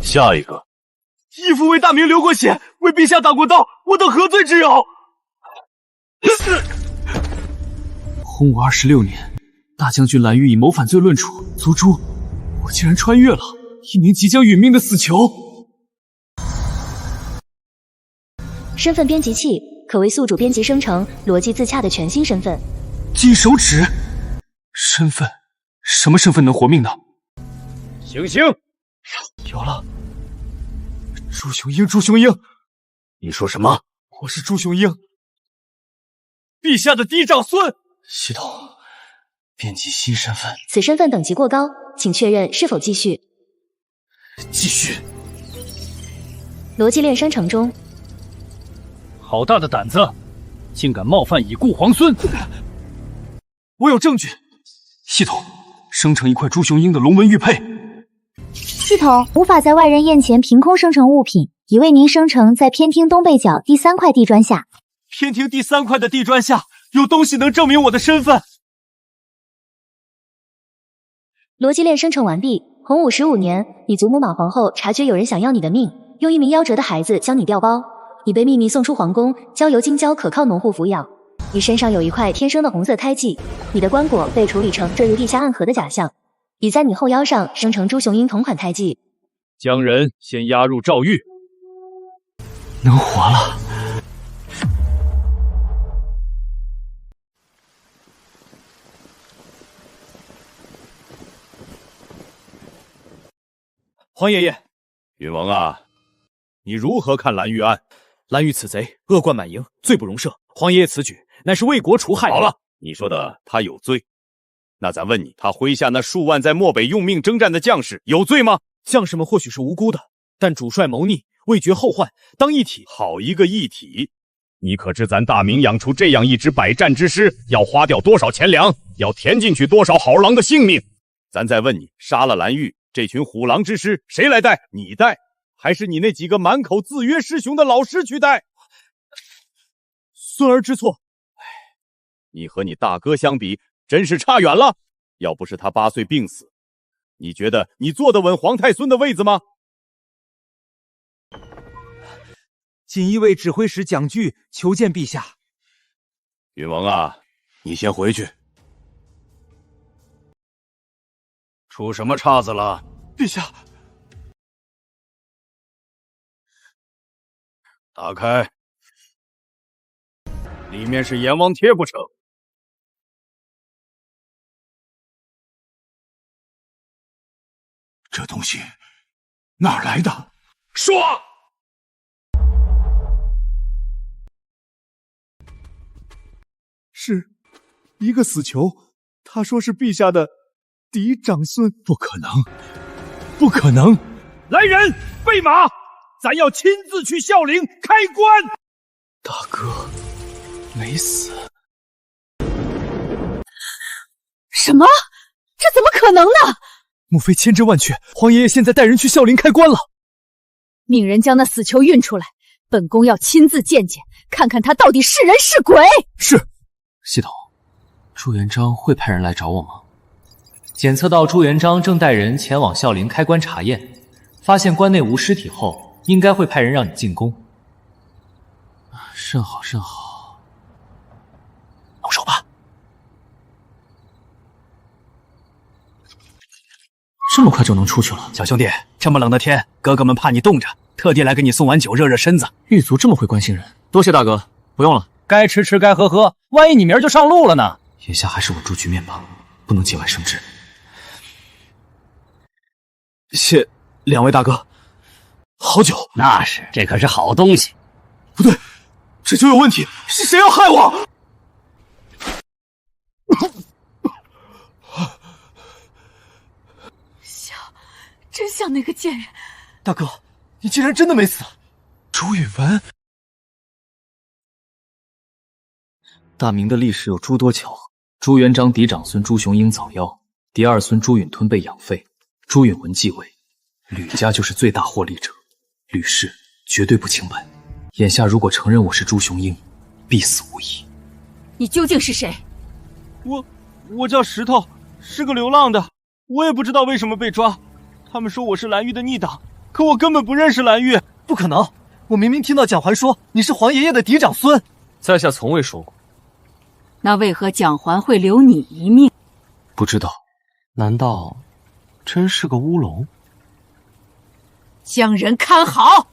下一个。义父为大明流过血，为陛下打过刀，我等何罪之有？洪武26年，大将军蓝玉以谋反罪论处，族诛。我竟然穿越了一名即将殒命的死囚。身份编辑器可为宿主编辑生成逻辑自洽的全新身份。金手指，身份？什么身份能活命呢？醒醒！有了。朱雄鹰，朱雄鹰，你说什么？我是朱雄鹰，陛下的嫡长孙。系统，编辑新身份。此身份等级过高，请确认是否继续。继续。逻辑链生成中。好大的胆子，竟敢冒犯已故皇孙！我有证据。系统，生成一块朱雄鹰的龙纹玉佩。系统无法在外人眼前凭空生成物品，已为您生成在偏厅东北角第3块地砖下。偏厅第3块的地砖下有东西能证明我的身份。逻辑链生成完毕。洪武15年，你祖母马皇后察觉有人想要你的命，用一名夭折的孩子将你调包，你被秘密送出皇宫，交由京郊可靠农户抚养。你身上有一块天生的红色胎记，你的棺椁被处理成坠入地下暗河的假象。已在你后腰上生成朱雄鹰同款胎记，将人先押入诏狱。能活了。皇爷爷，允王啊，你如何看蓝玉案？蓝玉此贼恶贯满盈，罪不容赦。皇爷爷此举乃是为国除害。好了，你说的他有罪。那咱问你，他麾下那数万在漠北用命征战的将士有罪吗？将士们或许是无辜的，但主帅谋逆，为绝后患，当一体。好一个一体！你可知咱大明养出这样一支百战之师，要花掉多少钱粮，要填进去多少好狼的性命？咱再问你，杀了蓝玉，这群虎狼之师谁来带？你带，还是你那几个满口自约师兄的老师去带？孙儿知错。你和你大哥相比，真是差远了。要不是他8岁病死，你觉得你坐得稳皇太孙的位子吗？锦衣卫指挥使蒋巨求见陛下。允王啊，你先回去。出什么岔子了？陛下，打开，里面是阎王贴不成？这东西哪儿来的？说！是一个死囚，他说是陛下的嫡长孙。不可能，不可能！来人，备马，咱要亲自去孝陵开棺。大哥没死。什么？这怎么可能呢？莫非千真万确，皇爷爷现在带人去孝陵开棺了？命人将那死囚运出来，本宫要亲自见见，看看他到底是人是鬼。是。系统，朱元璋会派人来找我吗？检测到朱元璋正带人前往孝陵开棺查验，发现棺内无尸体后，应该会派人让你进宫。甚好，甚好。动手吧。这么快就能出去了？小兄弟，这么冷的天，哥哥们怕你冻着，特地来给你送碗酒热热身子。狱卒这么会关心人，多谢大哥，不用了。该吃吃，该喝喝，万一你明儿就上路了呢？眼下还是稳住局面吧，不能节外生枝。谢两位大哥。好酒，那是，这可是好东西。不对，这酒有问题，是谁要害我？真像那个贱人。大哥，你竟然真的没死！朱允文。大明的历史有诸多巧合，朱元璋嫡长孙朱雄鹰早夭，嫡二孙朱允吞被养废，朱允文继位，吕家就是最大获利者，吕氏绝对不清白。眼下如果承认我是朱雄鹰，必死无疑。你究竟是谁？我叫石头，是个流浪的，我也不知道为什么被抓。他们说我是蓝玉的逆党，可我根本不认识蓝玉。不可能，我明明听到蒋环说你是皇爷爷的嫡长孙。在下从未说过。那为何蒋环会留你一命？不知道，难道真是个乌龙？将人看好。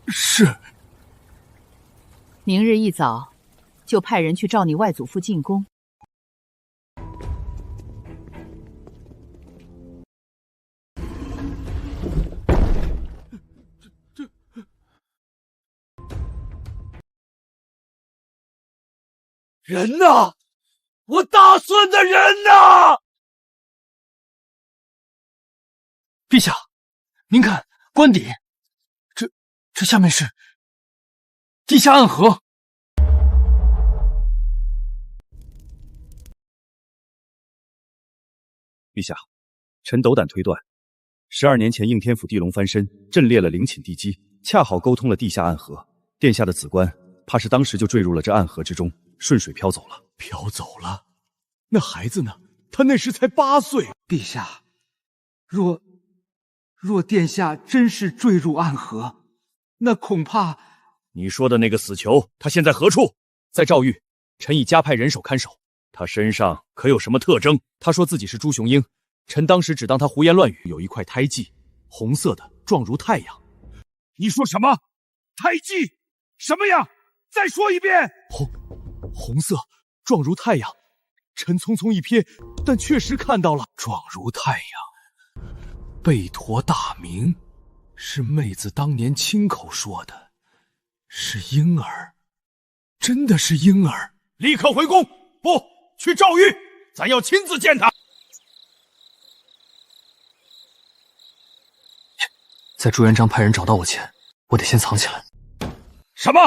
是。明日一早，就派人去召你外祖父进宫。人呢？我大孙的人呢？陛下，您看官邸，这下面是地下暗河。陛下，臣斗胆推断，12年前应天府地龙翻身，震裂了陵寝地基，恰好沟通了地下暗河。殿下的子官怕是当时就坠入了这暗河之中，顺水飘走了。飘走了？那孩子呢？他那时才8岁。陛下，若殿下真是坠入暗河，那恐怕……你说的那个死囚，他现在何处？在赵狱，臣已加派人手看守。他身上可有什么特征？他说自己是朱雄鹰，臣当时只当他胡言乱语。有一块胎记，红色的，状如太阳。你说什么？胎记？什么呀？再说一遍。红色，状如太阳。臣匆匆一瞥，但确实看到了。状如太阳，背驼大名，是妹子当年亲口说的，是婴儿，真的是婴儿。立刻回宫！不，去诏狱，咱要亲自见他。在朱元璋派人找到我前，我得先藏起来。什么？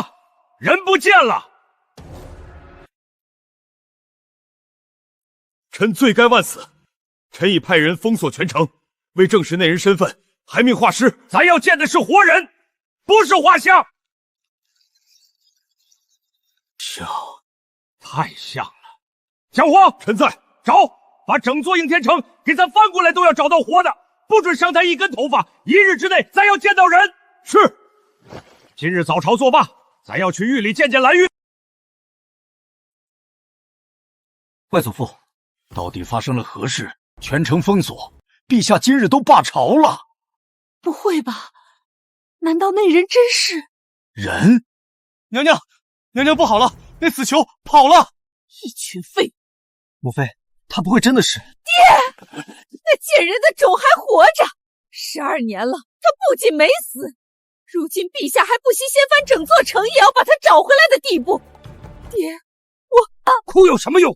人不见了？臣罪该万死，臣已派人封锁全城，为证实那人身份，还命画师。咱要见的是活人，不是画像。像，太像了。小黄，臣在，找，把整座应天城给咱翻过来，都要找到活的，不准伤他一根头发。1日之内，咱要见到人。是。今日早朝作罢，咱要去狱里见见蓝玉。外祖父。到底发生了何事？全城封锁，陛下今日都罢朝了。不会吧？难道那人真是人？娘娘，娘娘不好了，那死囚跑了！一群废物！莫非他不会真的是？爹，那贱人的种还活着，12年了，他不仅没死，如今陛下还不惜掀翻整座城，也要把他找回来的地步。爹，哭有什么用？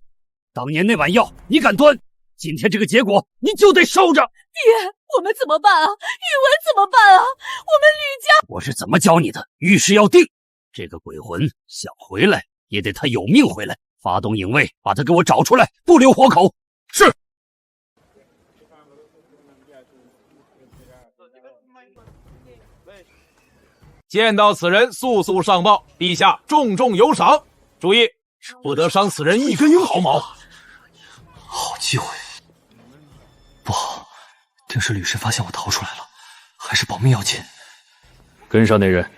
当年那碗药你敢端，今天这个结果你就得受着。爹，我们怎么办啊？宇文怎么办啊？我们吕家……我是怎么教你的？遇事要定。这个鬼魂想回来，也得他有命回来。发动影卫，把他给我找出来，不留活口。是。见到此人，速速上报，陛下重重有赏。注意，不得伤此人一根毫毛。好机会，不好，定是吕氏发现我逃出来了，还是保命要紧。跟上那人。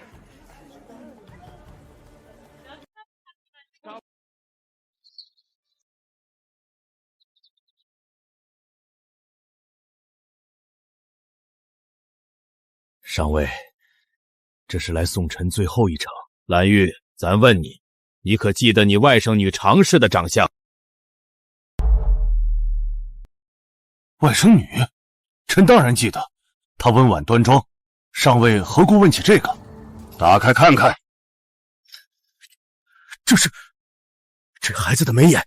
上尉，这是来送臣最后一程。蓝玉，咱问你，你可记得你外甥女常氏的长相？外甥女，臣当然记得，她温婉端庄，上尉何故问起这个？打开看看。这孩子的眉眼，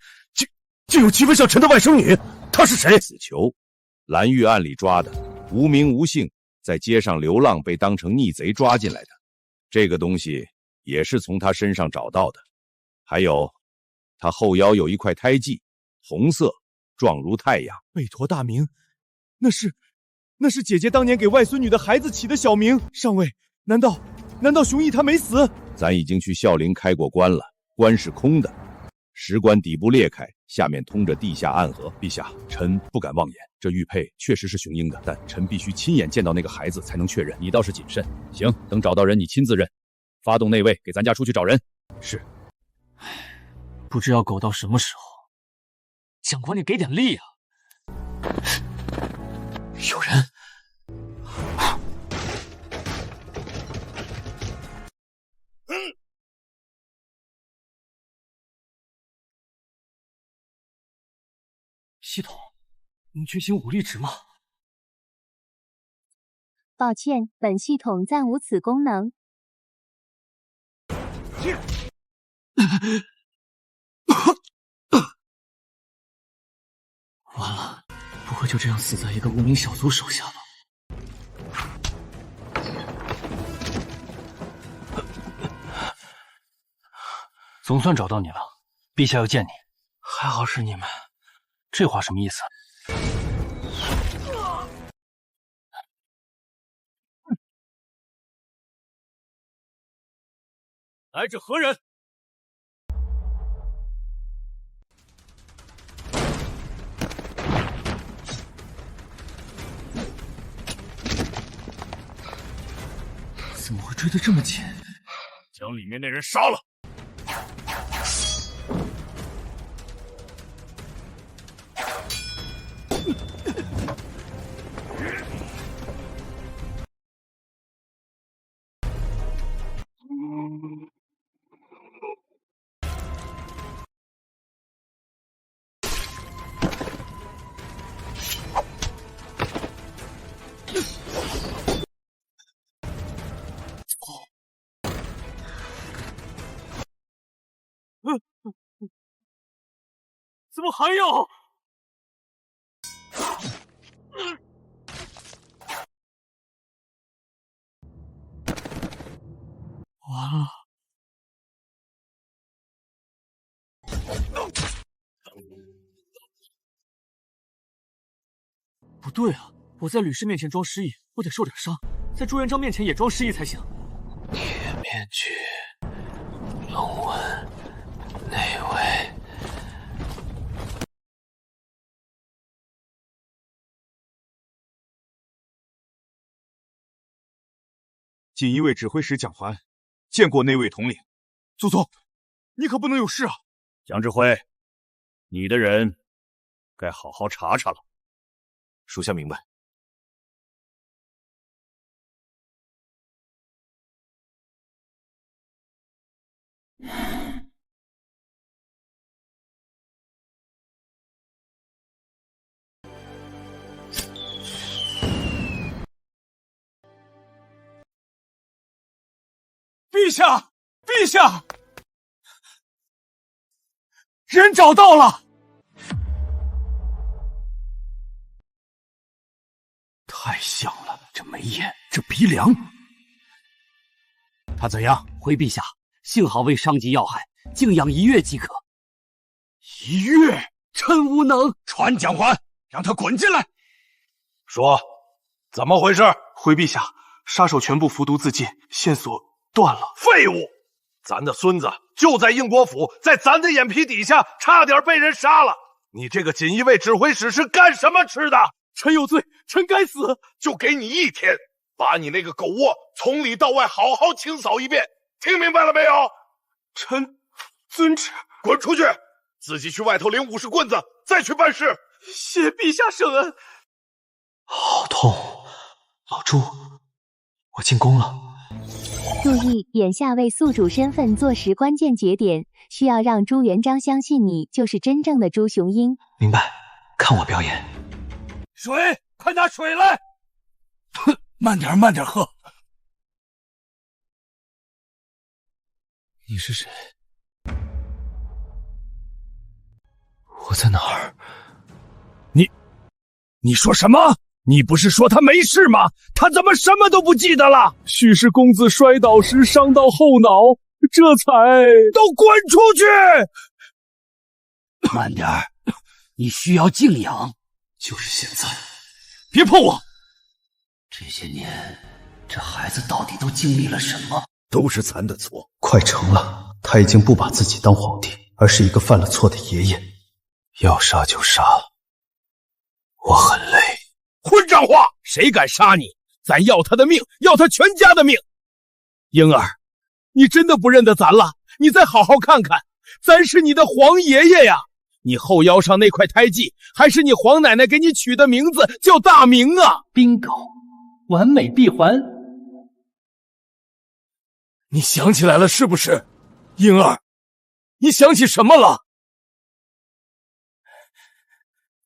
竟有几分像臣的外甥女，她是谁？死囚，蓝玉案里抓的，无名无姓，在街上流浪，被当成逆贼抓进来的。这个东西也是从他身上找到的。还有，他后腰有一块胎记，红色，状如太阳。背驼大名，那是姐姐当年给外孙女的孩子起的小名。上尉，难道熊毅他没死？咱已经去孝陵开过棺了，棺是空的，石棺底部裂开，下面通着地下暗河。陛下，臣不敢妄言，这玉佩确实是雄鹰的，但臣必须亲眼见到那个孩子才能确认。你倒是谨慎。行，等找到人，你亲自认。发动内卫，给咱家出去找人。是。不知要苟到什么时候？长官，你给点力啊！有人。系统，您觉醒武力值吗？抱歉，本系统暂无此功能。完了，不会就这样死在一个无名小卒手下吧？总算找到你了，陛下要见你。还好是你们。这话什么意思？来者何人？怎么会追得这么紧？将里面那人杀了！怎么还有？完了！不对啊，我在吕氏面前装失忆，我得受点伤，在朱元璋面前也装失忆才行。铁面具，龙纹，内卫。锦衣卫指挥使蒋桓见过内卫统领。祖宗，你可不能有事啊！蒋指挥，你的人该好好查查了。属下明白。陛下，陛下，人找到了！太像了，这眉眼，这鼻梁。他怎样？回陛下，幸好未伤及要害，静养1月即可。1月？臣无能。传蒋桓，让他滚进来。说，怎么回事？回陛下，杀手全部服毒自尽，线索断了。废物！咱的孙子就在应国府，在咱的眼皮底下，差点被人杀了。你这个锦衣卫指挥使是干什么吃的？臣有罪，臣该死。就给你1天，把你那个狗窝从里到外好好清扫一遍，听明白了没有？臣遵旨。滚出去！自己去外头领50棍子，再去办事。谢陛下圣恩。好痛，老朱，我进宫了。注意，眼下为宿主身份坐实关键节点，需要让朱元璋相信你就是真正的朱雄鹰。明白，看我表演。水，快拿水来！哼，慢点，慢点喝。你是谁？我在哪儿？你说什么？你不是说他没事吗？他怎么什么都不记得了？许是公子摔倒时伤到后脑，这才……都滚出去！慢点儿，你需要静养。就是现在！别碰我！这些年，这孩子到底都经历了什么？都是咱的错。快成了，他已经不把自己当皇帝，而是一个犯了错的爷爷。要杀就杀，我很累。混账话！谁敢杀你，咱要他的命，要他全家的命！婴儿，你真的不认得咱了？你再好好看看，咱是你的皇爷爷呀！你后腰上那块胎记，还是你皇奶奶给你取的名字，叫大明啊 ！bingo， 完美闭环。你想起来了是不是？婴儿，你想起什么了？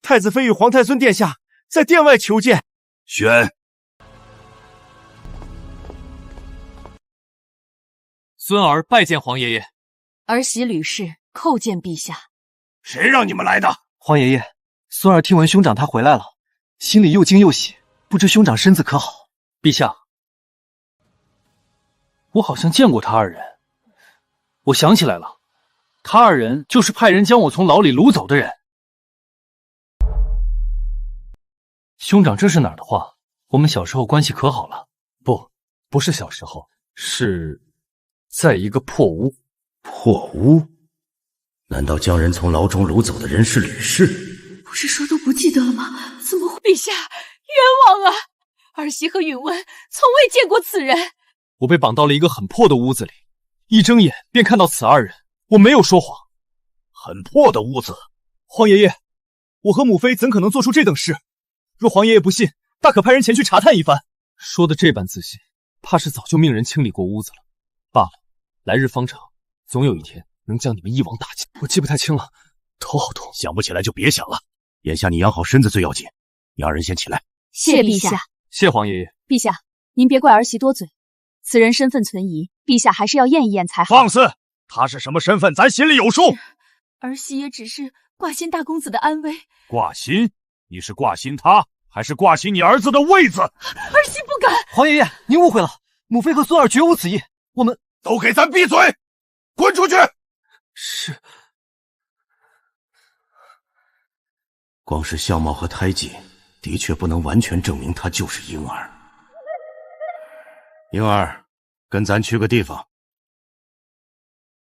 太子妃与皇太孙殿下在殿外求见。选。孙儿拜见皇爷爷。儿媳吕氏叩见陛下。谁让你们来的？皇爷爷，孙儿听闻兄长他回来了，心里又惊又喜，不知兄长身子可好？陛下，我好像见过他二人。我想起来了，他二人就是派人将我从牢里掳走的人。兄长这是哪儿的话？我们小时候关系可好了？不是小时候，是在一个破屋。破屋？难道将人从牢中掳走的人是吕氏？不是说都不记得了吗？怎么会？陛下冤枉啊！儿媳和允温从未见过此人。我被绑到了一个很破的屋子里，一睁眼便看到此二人。我没有说谎。很破的屋子。皇爷爷，我和母妃怎可能做出这等事？若皇爷爷不信，大可派人前去查探一番。说的这般自信，怕是早就命人清理过屋子了。罢了，来日方长，总有一天能将你们一网打尽。我记不太清了，头好痛。想不起来就别想了，眼下你养好身子最要紧。你二人先起来。谢陛下。谢皇爷爷。陛下，您别怪儿媳多嘴，此人身份存疑，陛下还是要验一验才好。放肆！他是什么身份，咱心里有数。儿媳也只是挂心大公子的安危。挂心？你是挂心他，还是挂心你儿子的位子？儿媳不敢。皇爷爷，您误会了，母妃和孙儿绝无此意。我们都给咱闭嘴，滚出去！是。光是相貌和胎记，的确不能完全证明他就是婴儿。婴儿，跟咱去个地方。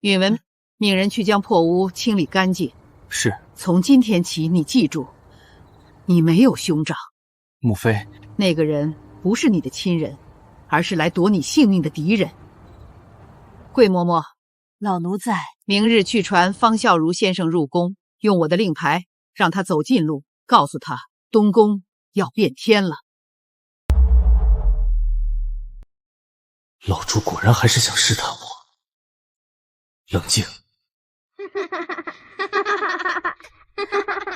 允文，命人去将破屋清理干净。是。从今天起，你记住，你没有兄长。母妃，那个人不是你的亲人，而是来夺你性命的敌人。桂嬷嬷，老奴在。明日去传方孝孺先生入宫，用我的令牌让他走近路，告诉他东宫要变天了。老朱果然还是想试探我。冷静。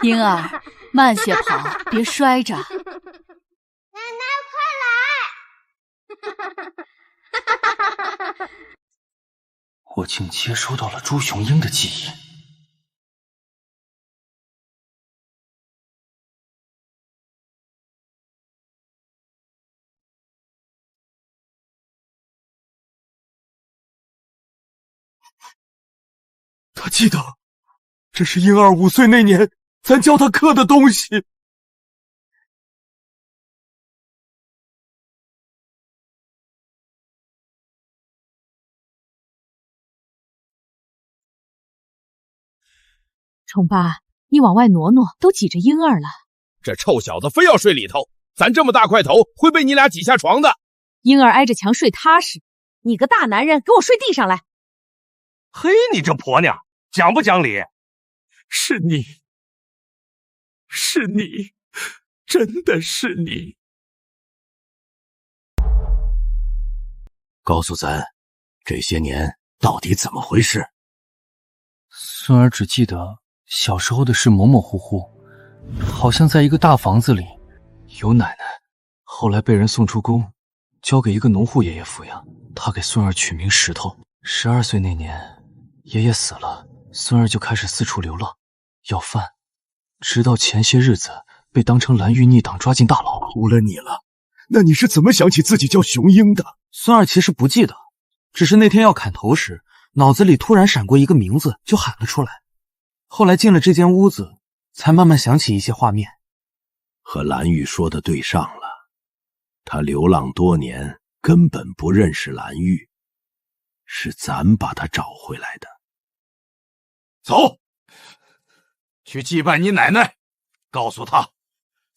婴儿，慢些跑，别摔着。奶奶，快来！我竟接收到了朱雄鹰的记忆。他记得，这是婴儿5岁那年咱教他刻的东西。宠爸，你往外挪挪，都挤着婴儿了。这臭小子非要睡里头，咱这么大块头会被你俩挤下床的。婴儿挨着墙睡踏实，你个大男人给我睡地上来。嘿，你这婆娘，讲不讲理？是你，真的是你。告诉咱，这些年到底怎么回事？孙儿只记得小时候的事模模糊糊，好像在一个大房子里，有奶奶，后来被人送出宫，交给一个农户爷爷抚养。他给孙儿取名石头。12岁那年，爷爷死了，孙儿就开始四处流浪，要饭，直到前些日子被当成蓝玉逆党抓进大牢。除了你了，那你是怎么想起自己叫雄鹰的？孙儿其实不记得，只是那天要砍头时，脑子里突然闪过一个名字，就喊了出来。后来进了这间屋子，才慢慢想起一些画面。和蓝玉说的对上了，他流浪多年，根本不认识蓝玉，是咱把他找回来的。走！去祭拜你奶奶，告诉她，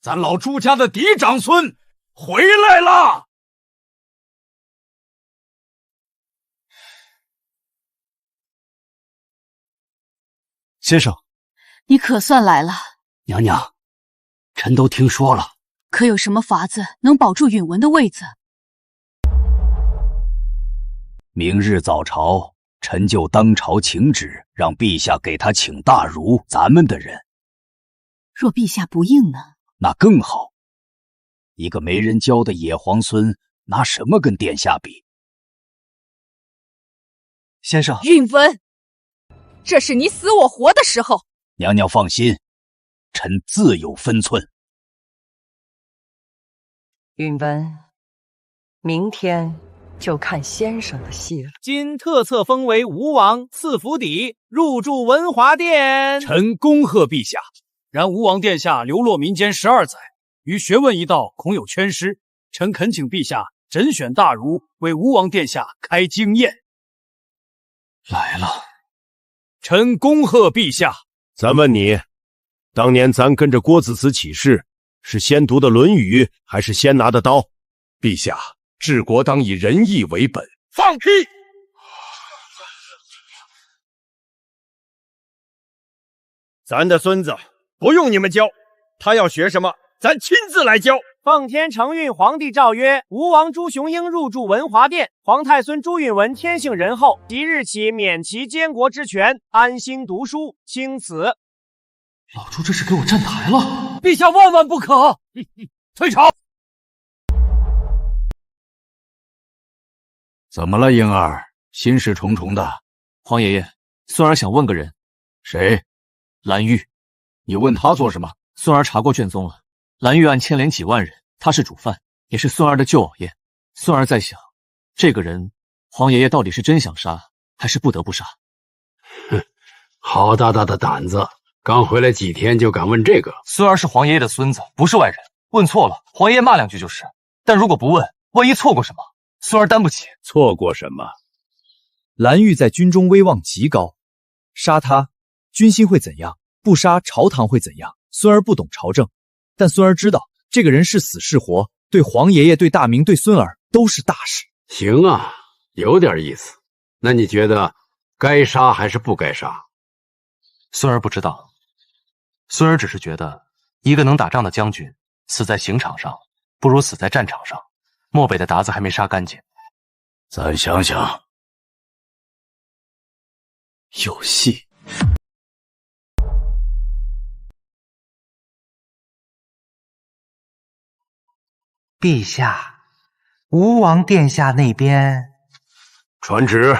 咱老朱家的嫡长孙回来了。先生，你可算来了。娘娘，臣都听说了。可有什么法子能保住允文的位子？明日早朝，臣就当朝请旨，让陛下给他请大儒，咱们的人。若陛下不应呢？那更好。一个没人教的野皇孙，拿什么跟殿下比？先生，允文，这是你死我活的时候。娘娘放心，臣自有分寸。允文，明天就看先生的戏了。今特册封为吴王，赐府邸，入住文华殿。臣恭贺陛下。然吴王殿下流落民间12载，于学问一道恐有缺失，臣恳请陛下甄选大儒，为吴王殿下开经宴。来了，臣恭贺陛下。咱问你，当年咱跟着郭子慈起事，是先读的《论语》，还是先拿的刀？陛下，治国当以仁义为本。放屁！咱的孙子不用你们教，他要学什么，咱亲自来教。奉天承运皇帝诏曰：吴王朱雄英入住文华殿，皇太孙朱允文天性仁厚，即日起免其监国之权，安心读书，钦此。老朱这是给我站台了，陛下万万不可！退朝。怎么了，婴儿？心事重重的。皇爷爷，孙儿想问个人。谁？蓝玉。你问他做什么？孙儿查过卷宗了，蓝玉案牵连几万人，他是主犯，也是孙儿的舅爷。孙儿在想，这个人，皇爷爷到底是真想杀，还是不得不杀？哼，好大大的胆子！刚回来几天就敢问这个？孙儿是皇爷爷的孙子，不是外人。问错了，皇爷爷骂2句就是。但如果不问，万一错过什么，孙儿担不起。错过什么？蓝玉在军中威望极高，杀他，军心会怎样？不杀，朝堂会怎样？孙儿不懂朝政，但孙儿知道，这个人是死是活，对皇爷爷、对大明、对孙儿都是大事。行啊，有点意思。那你觉得该杀还是不该杀？孙儿不知道，孙儿只是觉得，一个能打仗的将军死在刑场上，不如死在战场上。漠北的鞑子还没杀干净。咱想想，有戏。陛下，吴王殿下那边传旨，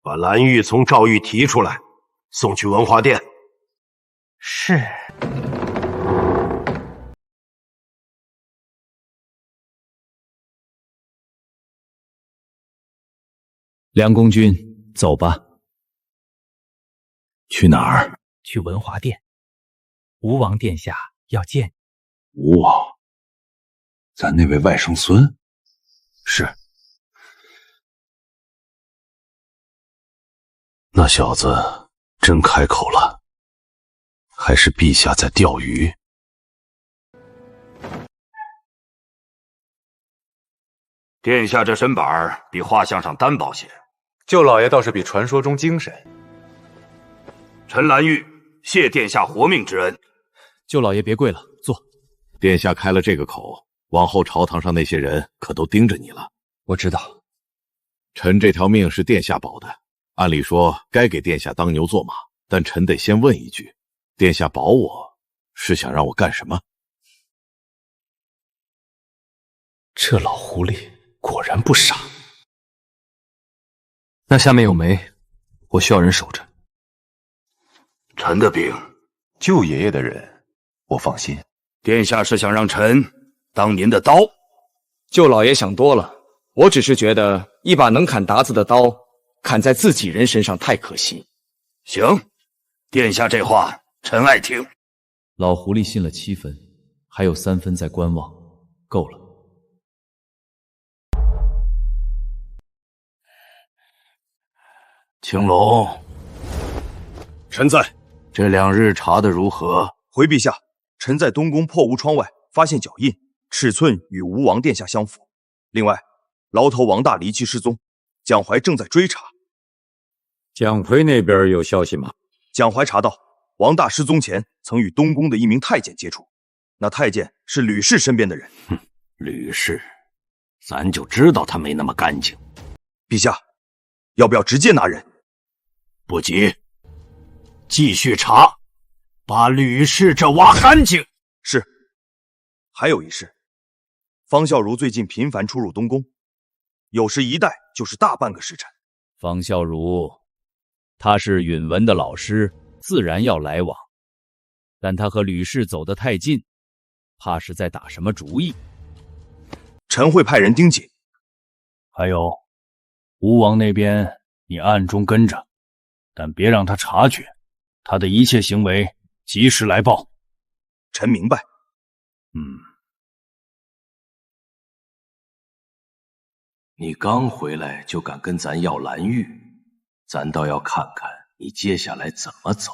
把蓝玉从诏狱提出来，送去文华殿。是。梁公君，走吧。去哪儿？去文华殿。吴王殿下要见你。吴王，咱那位外甥孙？是。那小子真开口了，还是陛下在钓鱼？殿下这身板比画像上单薄些。舅老爷倒是比传说中精神。陈蓝玉，谢殿下活命之恩。舅老爷别跪了，坐。殿下开了这个口，往后朝堂上那些人可都盯着你了。我知道。臣这条命是殿下保的，按理说该给殿下当牛做马，但臣得先问一句，殿下保我是想让我干什么？这老狐狸果然不傻。那下面有煤，我需要人守着。臣的兵，舅爷爷的人，我放心。殿下是想让臣当您的刀？舅老爷想多了，我只是觉得一把能砍鞑子的刀，砍在自己人身上太可惜。行，殿下这话臣爱听。老狐狸信了7分，还有3分在观望，够了。青龙，臣在。这2日查得如何？回陛下，臣在东宫破屋窗外发现脚印，尺寸与吴王殿下相符。另外，牢头王大离奇失踪，蒋怀正在追查。蒋奎那边有消息吗？蒋怀查到，王大失踪前曾与东宫的一名太监接触，那太监是吕氏身边的人。吕氏，咱就知道他没那么干净。陛下，要不要直接拿人？不急，继续查，把吕氏这挖干净。是。还有一事，方孝孺最近频繁出入东宫，有时一待就是大半个时辰。方孝孺，他是允文的老师，自然要来往，但他和吕氏走得太近，怕是在打什么主意。臣会派人盯紧。还有，吴王那边你暗中跟着，但别让他察觉，他的一切行为及时来报。臣明白。你刚回来就敢跟咱要蓝玉，咱倒要看看你接下来怎么走。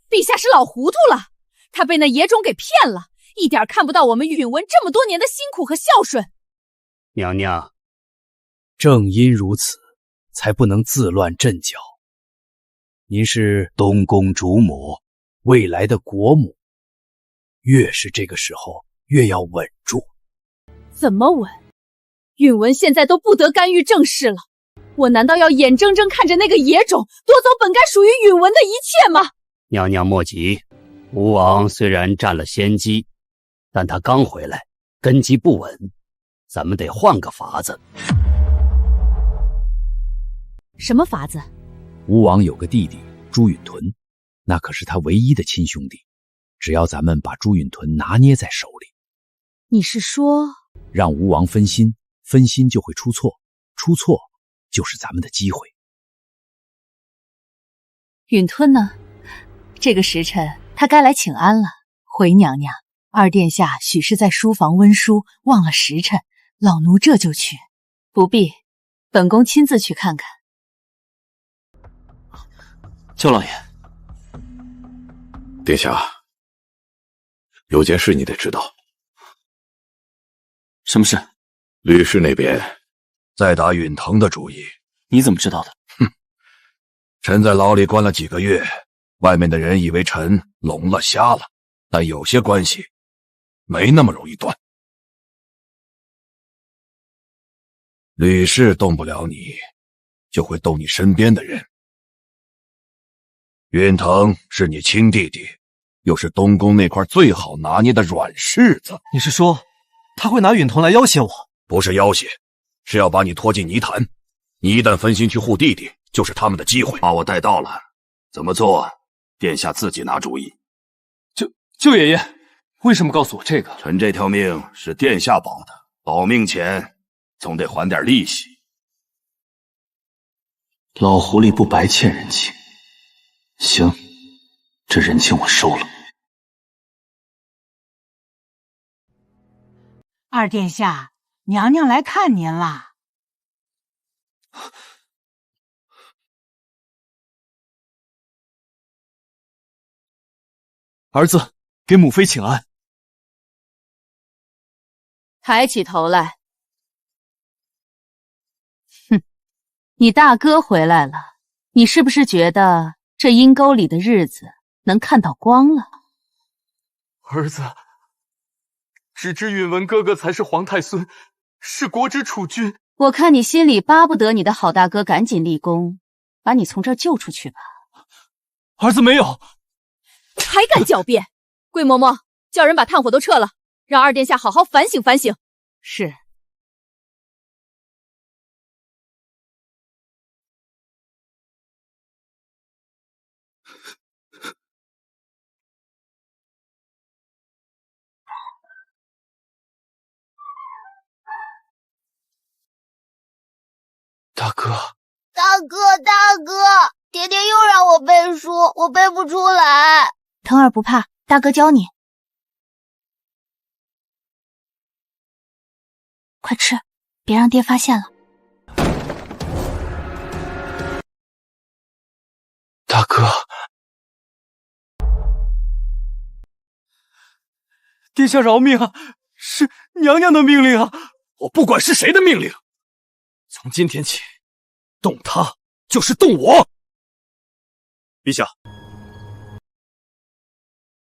陛下是老糊涂了，他被那野种给骗了，一点看不到我们允文这么多年的辛苦和孝顺。娘娘，正因如此，才不能自乱阵脚。您是东宫主母，未来的国母，越是这个时候，越要稳住。怎么稳？允文现在都不得干预政事了，我难道要眼睁睁看着那个野种夺走本该属于允文的一切吗？娘娘莫急，吴王虽然占了先机，但他刚回来，根基不稳，咱们得换个法子。什么法子？吴王有个弟弟朱允屯，那可是他唯一的亲兄弟，只要咱们把朱允屯拿捏在手里，你是说让吴王分心，分心就会出错，出错就是咱们的机会。允吞呢？这个时辰他该来请安了。回娘娘，二殿下许是在书房温书，忘了时辰，老奴这就去。不必，本宫亲自去看看。舅老爷，殿下，有件事你得知道。什么事？吕氏那边在打允腾的主意。你怎么知道的？臣在牢里关了几个月，外面的人以为臣聋了瞎了，但有些关系没那么容易断。吕氏动不了你，就会动你身边的人。允腾是你亲弟弟，又是东宫那块最好拿捏的软柿子。你是说他会拿允彤来要挟我？不是要挟，是要把你拖进泥潭。你一旦分心去护弟弟，就是他们的机会。把我带到了，怎么做，殿下自己拿主意。舅爷爷，为什么告诉我这个？臣这条命是殿下保的，保命前总得还点利息。老狐狸不白欠人情。行，这人情我收了。二殿下，娘娘来看您啦。儿子，给母妃请安。抬起头来。哼，你大哥回来了，你是不是觉得这阴沟里的日子能看到光了？儿子，只知允文哥哥才是皇太孙，是国之储君。我看你心里巴不得你的好大哥赶紧立功，把你从这儿救出去吧。儿子没有。还敢狡辩！桂嬷嬷，叫人把炭火都撤了，让二殿下好好反省反省。是。大哥，大哥，爹爹又让我背书，我背不出来。腾儿不怕，大哥教你。快吃，别让爹发现了。大哥，殿下饶命啊！是娘娘的命令啊！我不管是谁的命令，从今天起，动他就是动我。陛下，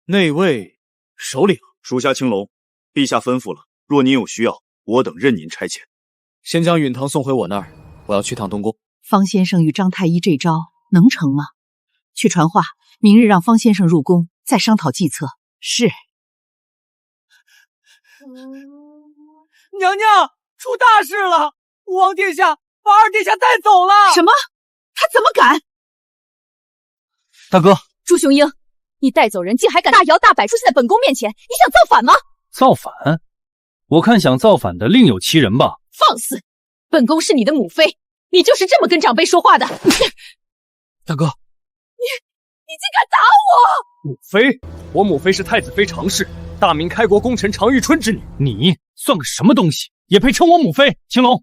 内卫首领，属下青龙，陛下吩咐了，若您有需要，我等任您差遣。先将允堂送回我那儿，我要去趟东宫。方先生与张太医这招能成吗？去传话，明日让方先生入宫，再商讨计策。是。娘娘，出大事了！吴王殿下把二殿下带走了！什么？他怎么敢？大哥，朱雄鹰，你带走人，竟还敢大摇大摆出现在本宫面前，你想造反吗？造反？我看想造反的另有其人吧。放肆！本宫是你的母妃，你就是这么跟长辈说话的？大哥，你竟敢打我！母妃，我母妃是太子妃常氏，大明开国功臣常遇春之女，你算个什么东西，也配称我母妃？青龙，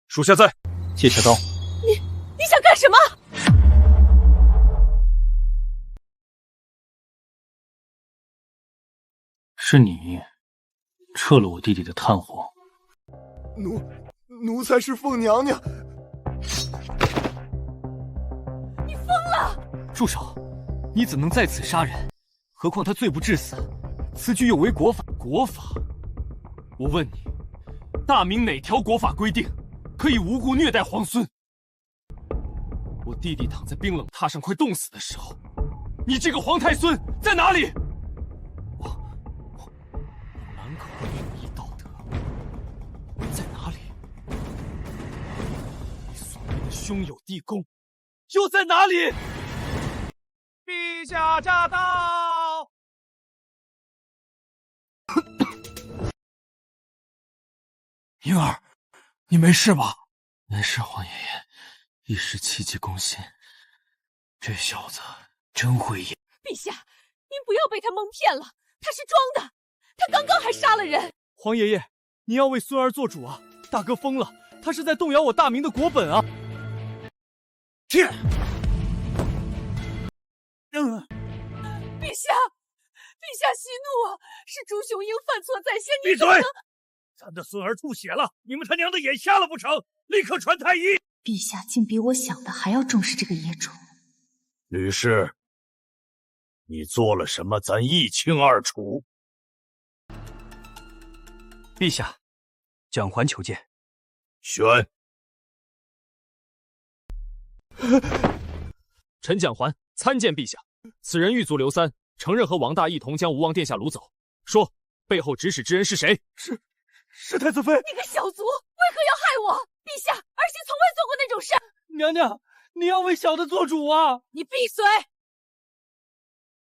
属下在。借下刀。你想干什么？是你撤了我弟弟的炭火。奴才是奉娘娘。你疯了！住手！你怎能在此杀人？何况他罪不至死，此举有违国法。国法？我问你，大明哪条国法规定可以无故虐待皇孙？我弟弟躺在冰冷榻上快冻死的时候，你这个皇太孙在哪里？我满口仁义道德，在哪里？你所谓的兄友弟恭又在哪里？陛下驾到！婴儿，你没事吧？没事，皇爷爷，一时气急攻心。这小子真会演。陛下，您不要被他蒙骗了，他是装的，他刚刚还杀了人。皇爷爷，你要为孙儿做主啊！大哥疯了，他是在动摇我大明的国本啊！去！陛下，陛下息怒啊！是朱雄鹰犯错在先，闭嘴！咱的孙儿吐血了，你们他娘的眼瞎了不成？立刻传太医！陛下竟比我想的还要重视这个野种。吕氏，你做了什么？咱一清二楚。陛下，蒋环求见。选。臣蒋环参见陛下。此人狱卒刘三，承认和王大一同将吴王殿下掳走。说背后指使之人是谁？是太子妃。你个小卒，为何要害我？陛下，儿媳从未做过那种事。娘娘，你要为小的做主啊！你闭嘴！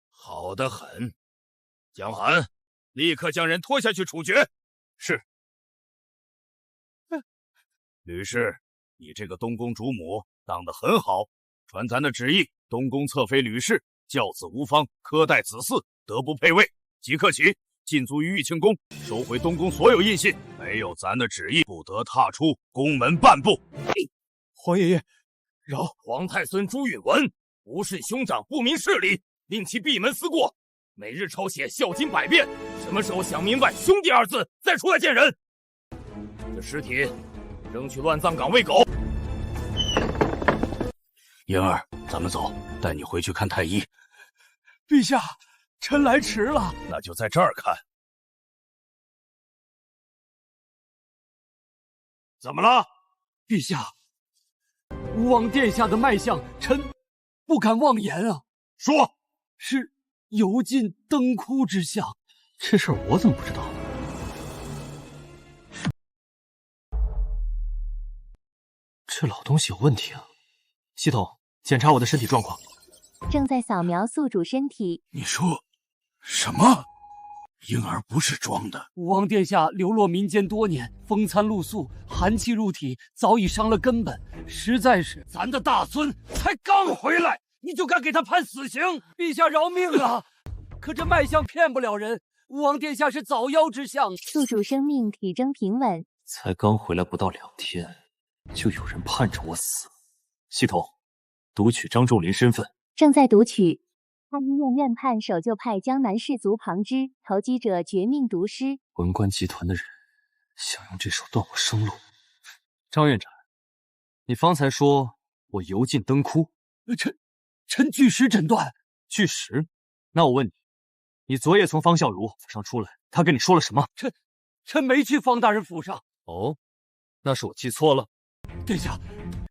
好得很，蒋涵，立刻将人拖下去处决。是。吕氏，你这个东宫主母当得很好。传咱的旨意，东宫侧妃吕氏教子无方，苛待子嗣，德不配位。即刻起，禁足于玉清宫，收回东宫所有印信，没有咱的旨意，不得踏出宫门半步。皇爷爷，饶皇太孙朱允文无视兄长，不明事理，令其闭门思过，每日抄写孝经100遍。什么时候想明白兄弟2字，再出来见人。这尸体扔去乱葬岗喂狗。婴儿，咱们走，带你回去看太医。陛下，臣来迟了。那就在这儿看。怎么了？陛下，吴王殿下的脉象，臣不敢妄言啊。说，是油尽灯枯之象。这事儿我怎么不知道呢？这老东西有问题啊！系统，检查我的身体状况。正在扫描宿主身体。你说什么？婴儿不是装的。吴王殿下流落民间多年，风餐露宿，寒气入体，早已伤了根本，实在是……咱的大孙才刚回来，你就敢给他判死刑？陛下饶命啊！可这脉象骗不了人，吴王殿下是早夭之相。宿主生命体征平稳。才刚回来不到2天，就有人盼着我死。系统，读取张仲林身份。正在读取。他因用任判守旧派江南士族旁支，投机者绝命毒师。文官集团的人想用这手断我生路。张院长，你方才说我油尽灯枯，臣据实诊断。据实？那我问你，你昨夜从方孝孺府上出来，他跟你说了什么？臣没去方大人府上。哦，那是我记错了。殿下，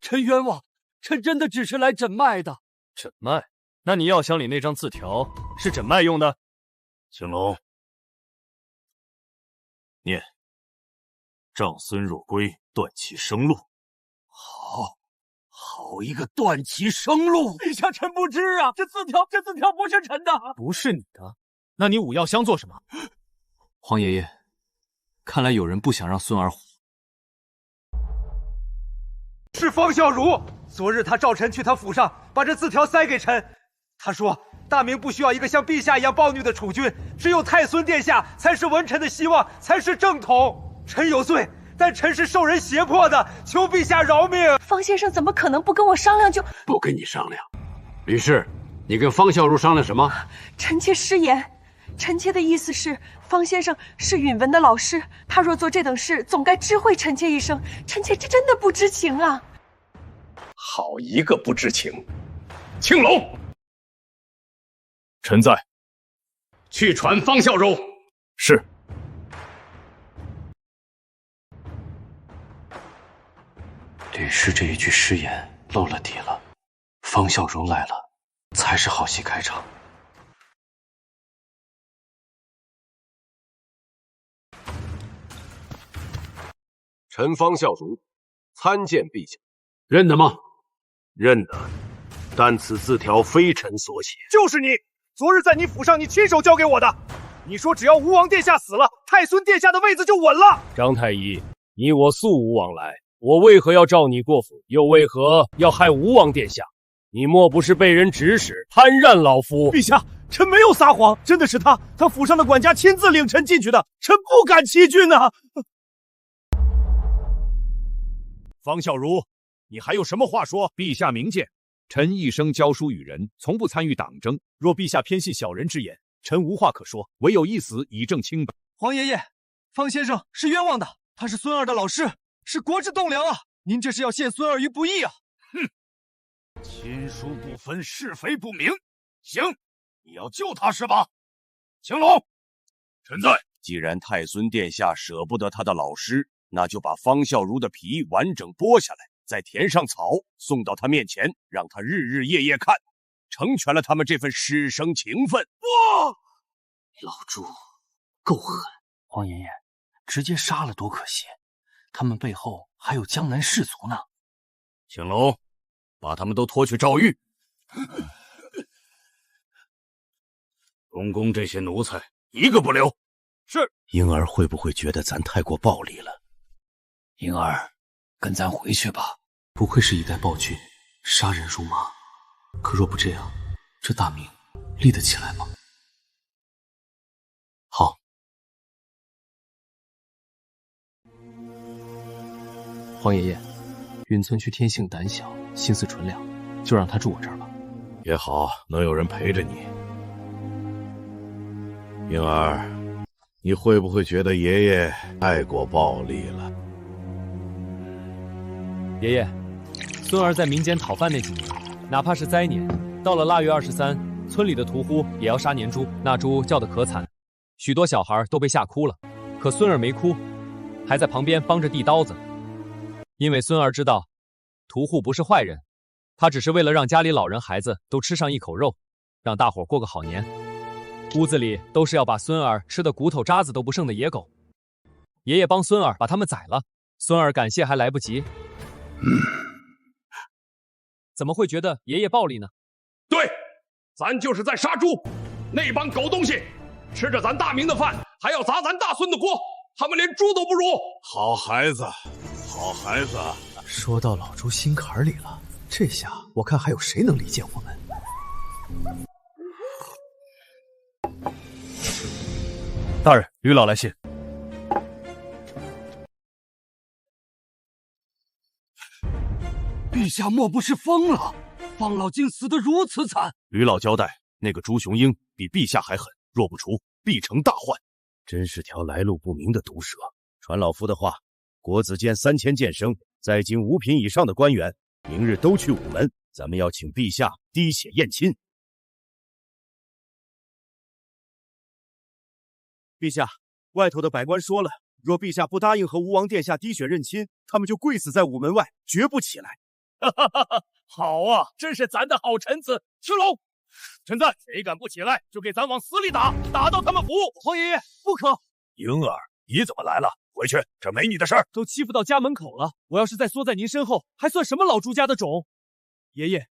臣冤枉，臣真的只是来诊脉的。诊脉？那你药箱里那张字条是诊脉用的？青龙，念：长孙若归，断其生路。好一个断其生路！陛下，臣不知啊，这字条不是臣的，不是你的，那你捂药箱做什么？皇爷爷，看来有人不想让孙儿活。是方孝孺，昨日他召臣去他府上，把这字条塞给臣。他说大明不需要一个像陛下一样暴虐的储君，只有太孙殿下才是文臣的希望，才是正统。臣有罪，但臣是受人胁迫的，求陛下饶命。方先生怎么可能不跟我商量就？不跟你商量。吕氏，你跟方孝孺商量什么？臣妾失言。臣妾的意思是，方先生是允文的老师，他若做这等事，总该知会臣妾一声。臣妾这真的不知情啊！好一个不知情！青龙，臣在。去传方孝孺。是。吕氏这一句失言露了底了，方孝孺来了，才是好戏开场。臣方孝孺参见陛下。认得吗？认得，但此字条非臣所写。就是你，昨日在你府上，你亲手交给我的。你说只要吴王殿下死了，太孙殿下的位子就稳了。张太医，你我素无往来，我为何要召你过府？又为何要害吴王殿下？你莫不是被人指使贪婪老夫？陛下，臣没有撒谎，真的是他府上的管家亲自领臣进去的，臣不敢欺君呐。方孝孺，你还有什么话说？陛下明鉴，臣一生教书育人，从不参与党争。若陛下偏信小人之言，臣无话可说，唯有一死以正清白。皇爷爷，方先生是冤枉的，他是孙儿的老师，是国之栋梁啊！您这是要陷孙儿于不义啊！哼，亲疏不分，是非不明。行，你要救他是吧？青龙，臣在。既然太孙殿下舍不得他的老师，那就把方孝孺的皮完整剥下来，再填上草，送到他面前，让他日日夜夜看，成全了他们这份师生情分。哇！老朱够狠！皇爷爷，直接杀了多可惜，他们背后还有江南士族呢。青龙，把他们都拖去诏狱。东宫这些奴才一个不留。是。婴儿会不会觉得咱太过暴力了？婴儿，跟咱回去吧。不愧是一代暴君，杀人如麻。可若不这样，这大明立得起来吗？好。皇爷爷，允村区天性胆小，心思纯良，就让他住我这儿吧。也好，能有人陪着你。婴儿，你会不会觉得爷爷太过暴力了？爷爷，孙儿在民间讨饭那几年，哪怕是灾年，到了腊月23，村里的屠户也要杀年猪，那猪叫得可惨，许多小孩都被吓哭了。可孙儿没哭，还在旁边帮着递刀子，因为孙儿知道，屠户不是坏人，他只是为了让家里老人孩子都吃上一口肉，让大伙过个好年。屋子里都是要把孙儿吃的骨头渣子都不剩的野狗，爷爷帮孙儿把他们宰了，孙儿感谢还来不及。怎么会觉得爷爷暴力呢？对，咱就是在杀猪。那帮狗东西吃着咱大明的饭，还要砸咱大孙的锅，他们连猪都不如。好孩子，好孩子。说到老朱心坎里了，这下我看还有谁能理解我们。大人，吕老来信。陛下莫不是疯了？方老竟死得如此惨！吕老交代，那个朱雄鹰比陛下还狠，若不除，必成大患。真是条来路不明的毒蛇。传老夫的话，国子监3000剑生，在京5品以上的官员，明日都去午门，咱们要请陛下滴血验亲。陛下，外头的百官说了，若陛下不答应和吴王殿下滴血认亲，他们就跪死在午门外，绝不起来。好啊，真是咱的好臣子。青龙，臣子，谁敢不起来，就给咱往死里打，打到他们服。皇爷爷，不可！婴儿，你怎么来了？回去，这没你的事儿。都欺负到家门口了，我要是再缩在您身后，还算什么老朱家的种？爷爷，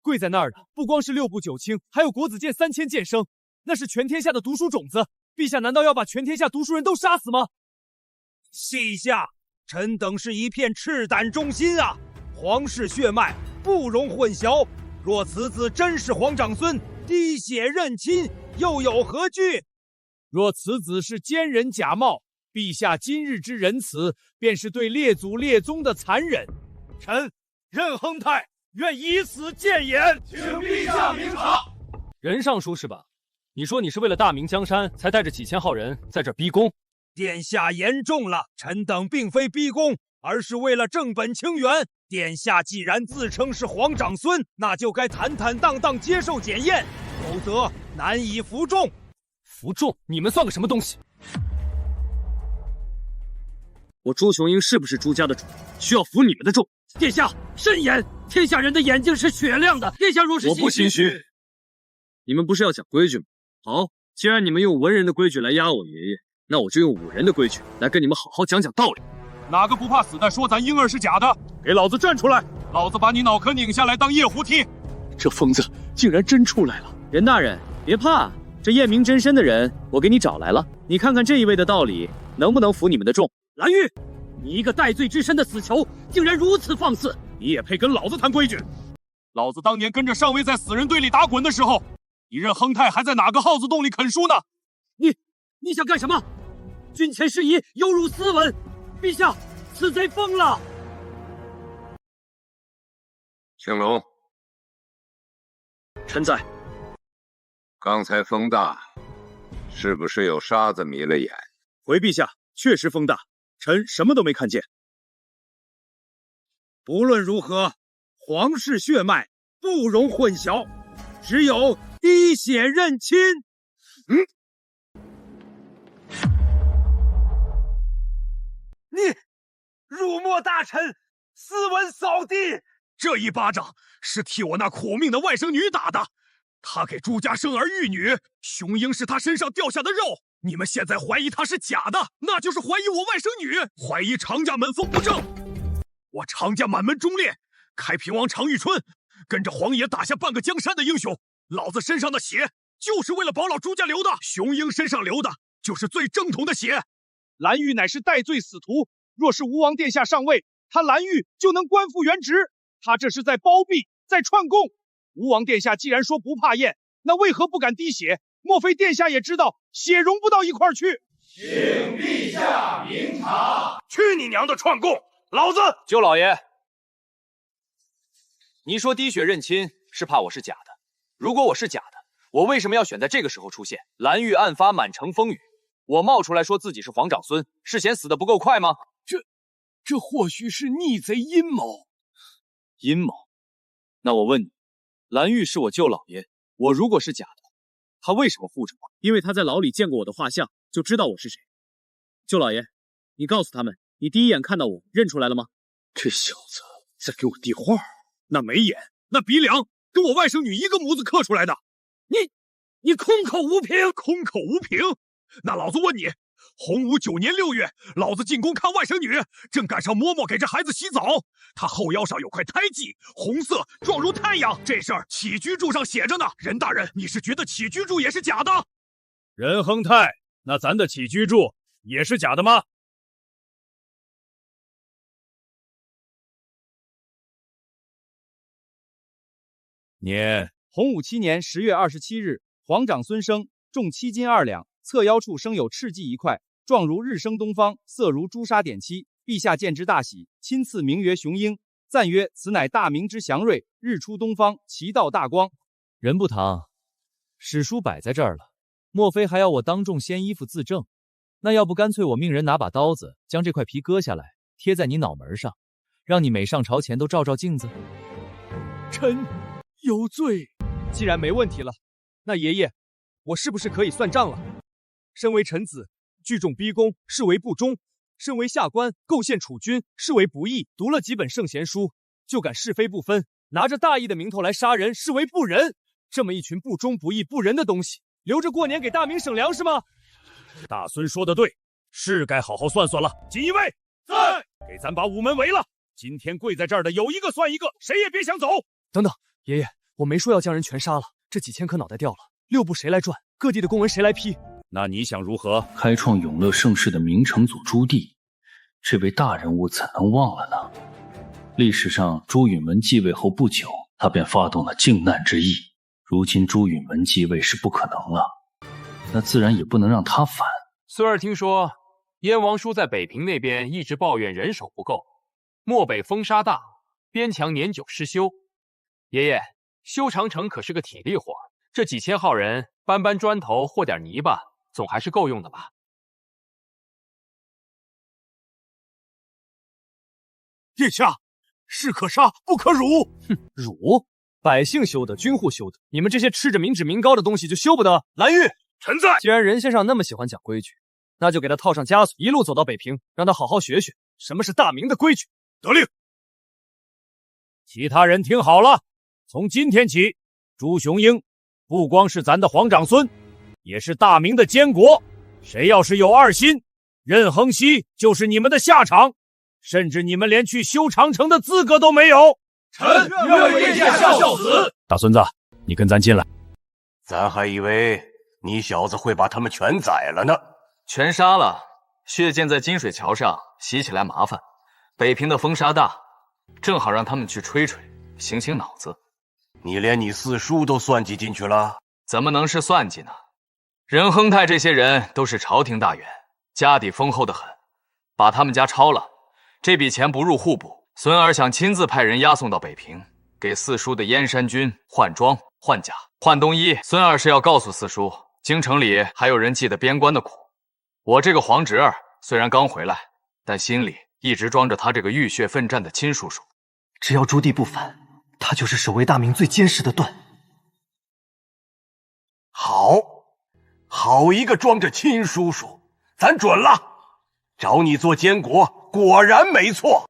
跪在那儿的不光是6部9卿，还有国子监3000剑生，那是全天下的读书种子。陛下难道要把全天下读书人都杀死吗？陛下，臣等是一片赤胆忠心啊！皇室血脉不容混淆。若此子真是皇长孙，滴血认亲，又有何惧？若此子是奸人假冒，陛下今日之仁慈，便是对列祖列宗的残忍。臣任亨泰愿以死谏言，请陛下明察。任尚书是吧？你说你是为了大明江山，才带着几千号人在这逼宫？殿下言重了，臣等并非逼宫，而是为了正本清源。殿下既然自称是皇长孙，那就该坦坦荡荡接受检验，否则难以服众。服众？你们算个什么东西？我朱雄鹰是不是朱家的主，需要服你们的众？殿下慎言，天下人的眼睛是雪亮的。殿下若是我不心虚。你们不是要讲规矩吗？好，既然你们用文人的规矩来压我爷爷，那我就用武人的规矩来跟你们好好讲讲道理。哪个不怕死的说咱婴儿是假的？给老子站出来！老子把你脑壳拧下来当夜壶踢！这疯子竟然真出来了！任大人别怕，这验明真身的人我给你找来了，你看看这一位的道理能不能服你们的众？蓝玉，你一个戴罪之身的死囚，竟然如此放肆！你也配跟老子谈规矩？老子当年跟着上尉在死人堆里打滚的时候，你任亨泰还在哪个耗子洞里啃书呢？你想干什么？君前事宜有辱斯文，陛下，此贼疯了！青龙，臣在。刚才风大，是不是有沙子迷了眼？回陛下，确实风大，臣什么都没看见。不论如何，皇室血脉不容混淆，只有滴血认亲。你辱没大臣，斯文扫地！这一巴掌是替我那苦命的外甥女打的，她给朱家生儿育女，雄鹰是她身上掉下的肉。你们现在怀疑她是假的，那就是怀疑我外甥女，怀疑常家门风不正。我常家满门忠烈，开平王常遇春，跟着皇爷打下半个江山的英雄。老子身上的血就是为了保老朱家流的，雄鹰身上流的就是最正统的血。蓝玉乃是戴罪死徒，若是吴王殿下上位，他蓝玉就能官复原职。他这是在包庇，在串供。吴王殿下既然说不怕验，那为何不敢滴血？莫非殿下也知道血融不到一块儿去？请陛下明察。去你娘的串供！老子舅老爷，你说滴血认亲是怕我是假的，如果我是假的，我为什么要选在这个时候出现？蓝玉案发满城风雨，我冒出来说自己是皇长孙，是嫌死的不够快吗？这或许是逆贼阴谋。阴谋？那我问你，蓝玉是我舅老爷，我如果是假的，他为什么护着我？因为他在牢里见过我的画像，就知道我是谁。舅老爷，你告诉他们，你第一眼看到我认出来了吗？这小子在给我递话，那眉眼，那鼻梁，跟我外甥女一个模子刻出来的。你空口无凭！空口无凭？那老子问你，洪武9年6月，老子进宫看外甥女，正赶上嬷嬷给这孩子洗澡，她后腰上有块胎记，红色，状如太阳。这事儿起居注上写着呢。任大人，你是觉得起居注也是假的？任亨泰，那咱的起居注也是假的吗？年洪武7年10月27日，皇长孙生，重7斤2两，侧腰处生有赤迹1块，状如日升东方，色如朱砂点漆。陛下见之大喜，亲赐名曰雄鹰，赞曰：“此乃大明之祥瑞，日出东方，其道大光。”任不堂，史书摆在这儿了，莫非还要我当众掀衣服自证？那要不干脆我命人拿把刀子将这块皮割下来，贴在你脑门上，让你每上朝前都照照镜子。臣有罪。既然没问题了，那爷爷，我是不是可以算账了？身为臣子，聚众逼宫，视为不忠；身为下官，构陷储君，视为不义。读了几本圣贤书，就敢是非不分，拿着大义的名头来杀人，视为不仁。这么一群不忠不义不仁的东西，留着过年给大明省粮食吗？大孙说的对，是该好好算算了。锦衣卫在，给咱把午门围了。今天跪在这儿的有一个算一个，谁也别想走。等等，爷爷，我没说要将人全杀了，这几千颗脑袋掉了，6部谁来传？各地的公文谁来批？那你想如何？开创永乐盛世的明成祖朱棣，这位大人物怎能忘了呢？历史上朱允炆继位后不久，他便发动了靖难之役。如今朱允炆继位是不可能了，那自然也不能让他反。孙儿听说燕王叔在北平那边一直抱怨人手不够，漠北风沙大，边墙年久失修。爷爷，修长城可是个体力活，这几千号人搬搬砖头和点泥巴，总还是够用的吧？殿下，士可杀不可辱。哼，辱？百姓修的，军户修的，你们这些吃着民脂民膏的东西就修不得？蓝玉，臣在。既然任先生那么喜欢讲规矩，那就给他套上枷锁，一路走到北平，让他好好学学什么是大明的规矩。得令。其他人听好了，从今天起，朱雄英不光是咱的皇长孙，也是大明的监国。谁要是有二心，任衡熙就是你们的下场，甚至你们连去修长城的资格都没有。臣愿为殿下效死。大孙子，你跟咱进来。咱还以为你小子会把他们全宰了呢。全杀了，血溅在金水桥上，洗起来麻烦。北平的风沙大，正好让他们去吹吹，醒醒脑子。你连你四叔都算计进去了？怎么能是算计呢？任亨泰这些人都是朝廷大员，家底丰厚的很，把他们家抄了，这笔钱不入户部。孙儿想亲自派人押送到北平，给四叔的燕山军换装、换甲、换冬衣。孙儿是要告诉四叔，京城里还有人记得边关的苦。我这个皇侄儿虽然刚回来，但心里一直装着他这个浴血奋战的亲叔叔。只要朱棣不反，他就是守卫大明最坚实的盾。好一个装着亲叔叔，咱准了，找你做监国果然没错。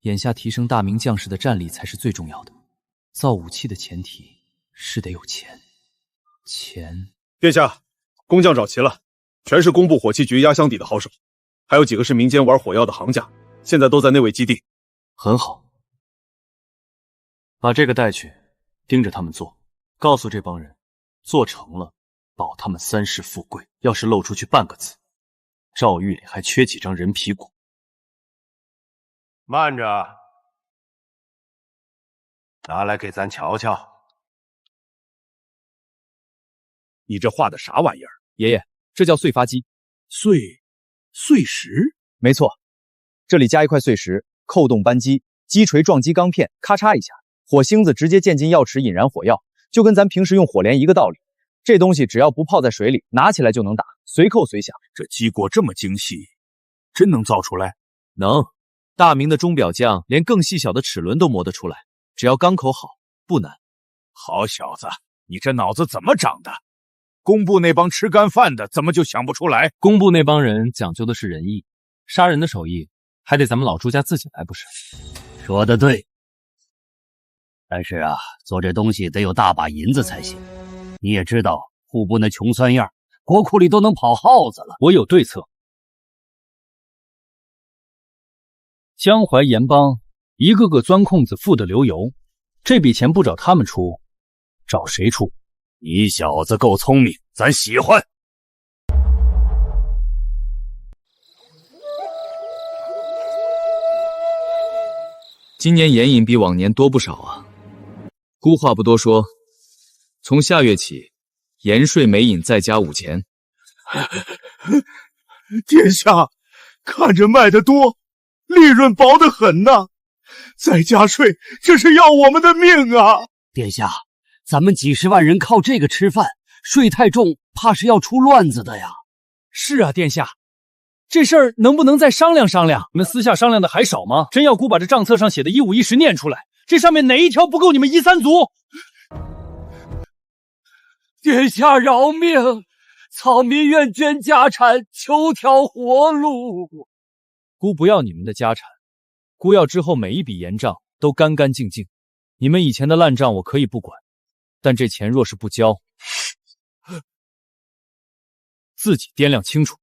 眼下提升大明将士的战力才是最重要的，造武器的前提是得有钱。殿下，工匠找齐了，全是工部火器局压箱底的好手，还有几个是民间玩火药的行家，现在都在内卫基地。很好，把这个带去，盯着他们做，告诉这帮人，做成了，保他们3世富贵。要是露出去半个字，诏狱里还缺几张人皮骨。慢着，拿来给咱瞧瞧。你这画的啥玩意儿？爷爷，这叫碎发机。碎石？没错，这里加一块碎石，扣动扳机，击锤撞击钢片，咔嚓一下，火星子直接溅进药池引燃火药，就跟咱平时用火镰一个道理。这东西只要不泡在水里，拿起来就能打，随扣随响。这机果这么精细，真能造出来？能。大明的钟表匠连更细小的齿轮都磨得出来，只要钢口好，不难。好小子，你这脑子怎么长的？工部那帮吃干饭的怎么就想不出来？工部那帮人讲究的是仁义，杀人的手艺还得咱们老朱家自己来，不是？说得对。但是啊，做这东西得有大把银子才行。你也知道，户部那穷酸样，国库里都能跑耗子了。我有对策。江淮盐帮一个个钻空子，富得流油，这笔钱不找他们出，找谁出？你小子够聪明，咱喜欢。今年盐引比往年多不少啊。孤话不多说，从下月起，盐税每引再加5钱。殿下，看着卖得多，利润薄得很呐，再加税，这是要我们的命啊！殿下，咱们几十万人靠这个吃饭，税太重，怕是要出乱子的呀。是啊，殿下，这事儿能不能再商量商量？你们私下商量的还少吗？真要姑把这账册上写的151念出来，这上面哪一条不够你们夷三族？殿下饶命！草民愿捐家产，求条活路。姑不要你们的家产，姑要之后每一笔盐账都干干净净。你们以前的烂账我可以不管，但这钱若是不交，自己掂量清楚。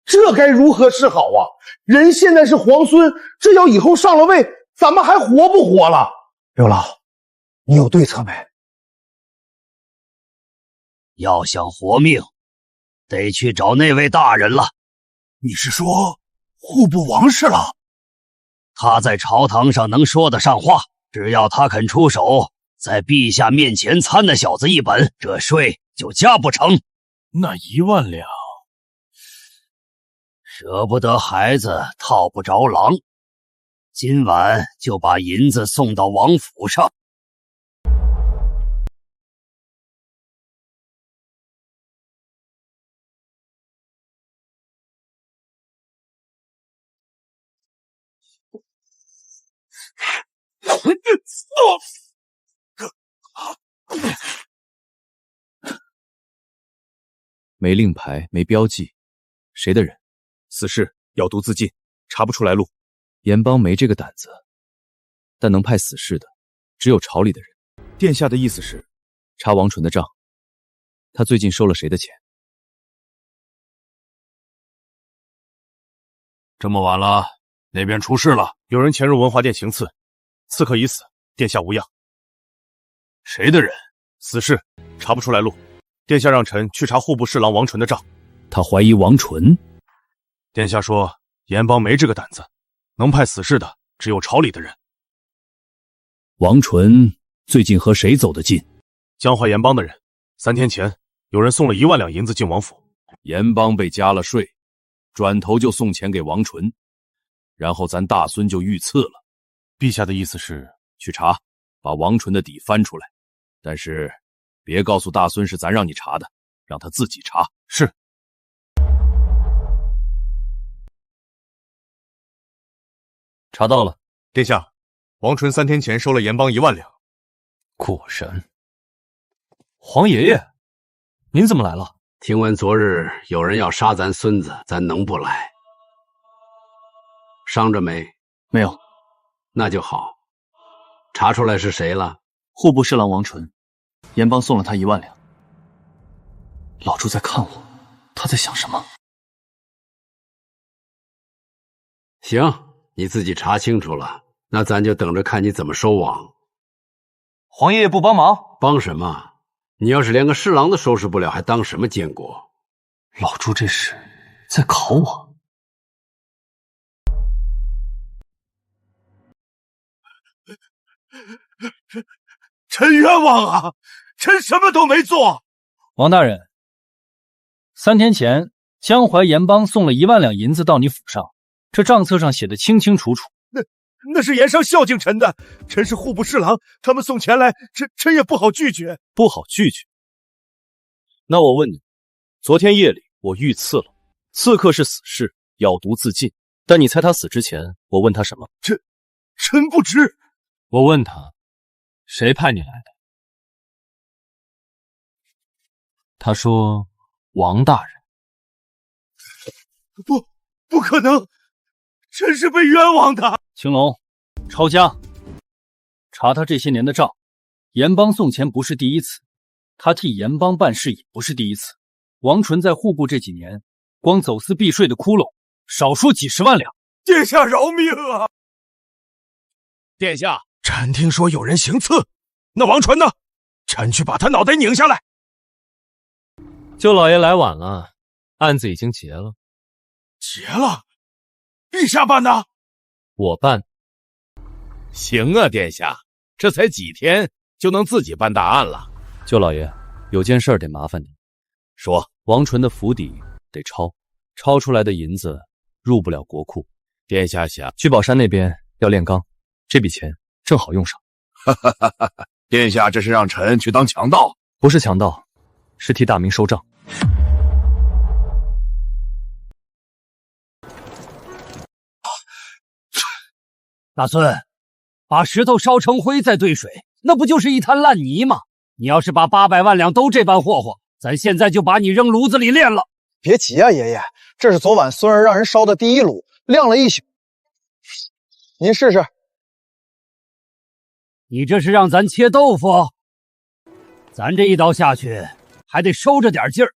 这该如何是好啊？人现在是皇孙，这要以后上了位，咱们还活不活了？刘老，你有对策没？要想活命，得去找那位大人了。你是说户部王侍郎？他在朝堂上能说得上话，只要他肯出手，在陛下面前参那小子一本，这税就加不成。那1万两，舍不得孩子套不着狼，今晚就把银子送到王府上。没令牌，没标记，谁的人？死士要毒自尽，查不出来路。盐帮没这个胆子，但能派死士的只有朝里的人。殿下的意思是，查王纯的账，他最近收了谁的钱？这么晚了，那边出事了，有人潜入文华殿行刺，刺客已死，殿下无恙。谁的人？死士，查不出来路。殿下让臣去查户部侍郎王纯的账。他怀疑王纯？殿下说盐帮没这个胆子，能派死士的只有朝里的人。王纯最近和谁走得近？江淮盐帮的人。3天前，有人送了1万两银子进王府。盐帮被加了税，转头就送钱给王纯，然后咱大孙就遇刺了。陛下的意思是去查，把王纯的底翻出来，但是别告诉大孙是咱让你查的，让他自己查。是。查到了，殿下，王纯3天前收了盐帮1万两。果然。皇爷爷，您怎么来了？听闻昨日有人要杀咱孙子，咱能不来？伤着没？没有。那就好。查出来是谁了？户部侍郎王纯，盐帮送了他1万两。老朱在看我，他在想什么？行，你自己查清楚了，那咱就等着看你怎么收网。皇爷爷不帮忙？帮什么？你要是连个侍郎都收拾不了，还当什么监国？老朱这是在考我。臣冤枉啊！臣什么都没做。王大人，3天前江淮盐帮送了1万两银子到你府上，这账册上写的清清楚楚。那是盐商孝敬臣的，臣是户部侍郎，他们送钱来，臣也不好拒绝。不好拒绝？那我问你，昨天夜里我遇刺了，刺客是死士，咬毒自尽，但你猜他死之前我问他什么？臣不知。我问他，谁派你来的？他说王大人。不可能，臣是被冤枉的。青龙，抄家，查他这些年的账。盐帮送钱不是第一次，他替盐帮办事也不是第一次。王纯在户部这几年，光走私避税的窟窿，少说几10万两。殿下饶命啊！殿下，臣听说有人行刺，那王纯呢？臣去把他脑袋拧下来。舅老爷来晚了，案子已经结了。结了？陛下办的？我办。行啊，殿下，这才几天就能自己办大案了。舅老爷，有件事得麻烦你。说，王纯的府邸得抄出来的银子入不了国库。殿下想聚宝山那边要炼钢，这笔钱正好用上。殿下这是让臣去当强盗？不是强盗，是替大明收账。大孙，把石头烧成灰再兑水，那不就是一滩烂泥吗？你要是把800万两都这般霍霍，咱现在就把你扔炉子里炼了。别急啊，爷爷，这是昨晚孙儿让人烧的第一炉，晾了一宿。您试试。你这是让咱切豆腐？咱这一刀下去还得收着点劲儿，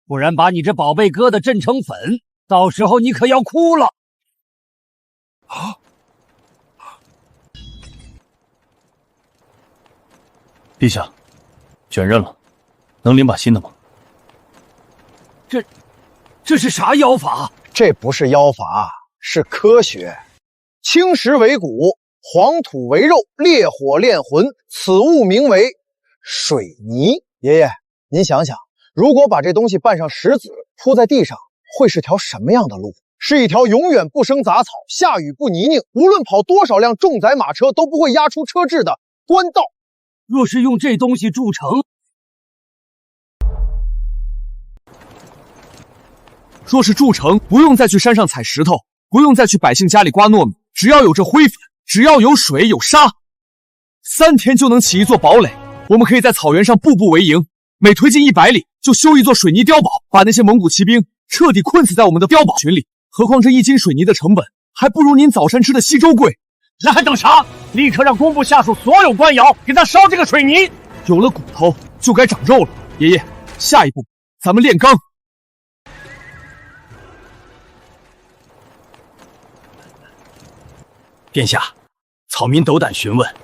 不然把你这宝贝疙瘩震成粉，到时候你可要哭了。啊！陛下，卷刃了，能领把新的吗？这是啥妖法？这不是妖法，是科学。青石为骨，黄土为肉，烈火炼魂，此物名为水泥。爷爷，您想想，如果把这东西拌上石子，铺在地上，会是条什么样的路？是一条永远不生杂草、下雨不泥泞，无论跑多少辆重载马车都不会压出车质的官道。若是用这东西筑城，若是筑城，不用再去山上采石头，不用再去百姓家里刮糯米，只要有这灰粉，只要有水有沙，3天就能起一座堡垒。我们可以在草原上步步为营，每推进100里就修一座水泥碉堡，把那些蒙古骑兵彻底困死在我们的碉堡群里。何况这1斤水泥的成本还不如您早餐吃的稀粥贵。那还等啥？立刻让工部下属所有官窑给他烧这个水泥。有了骨头就该长肉了。爷爷，下一步咱们炼钢。殿下，草民斗胆询问，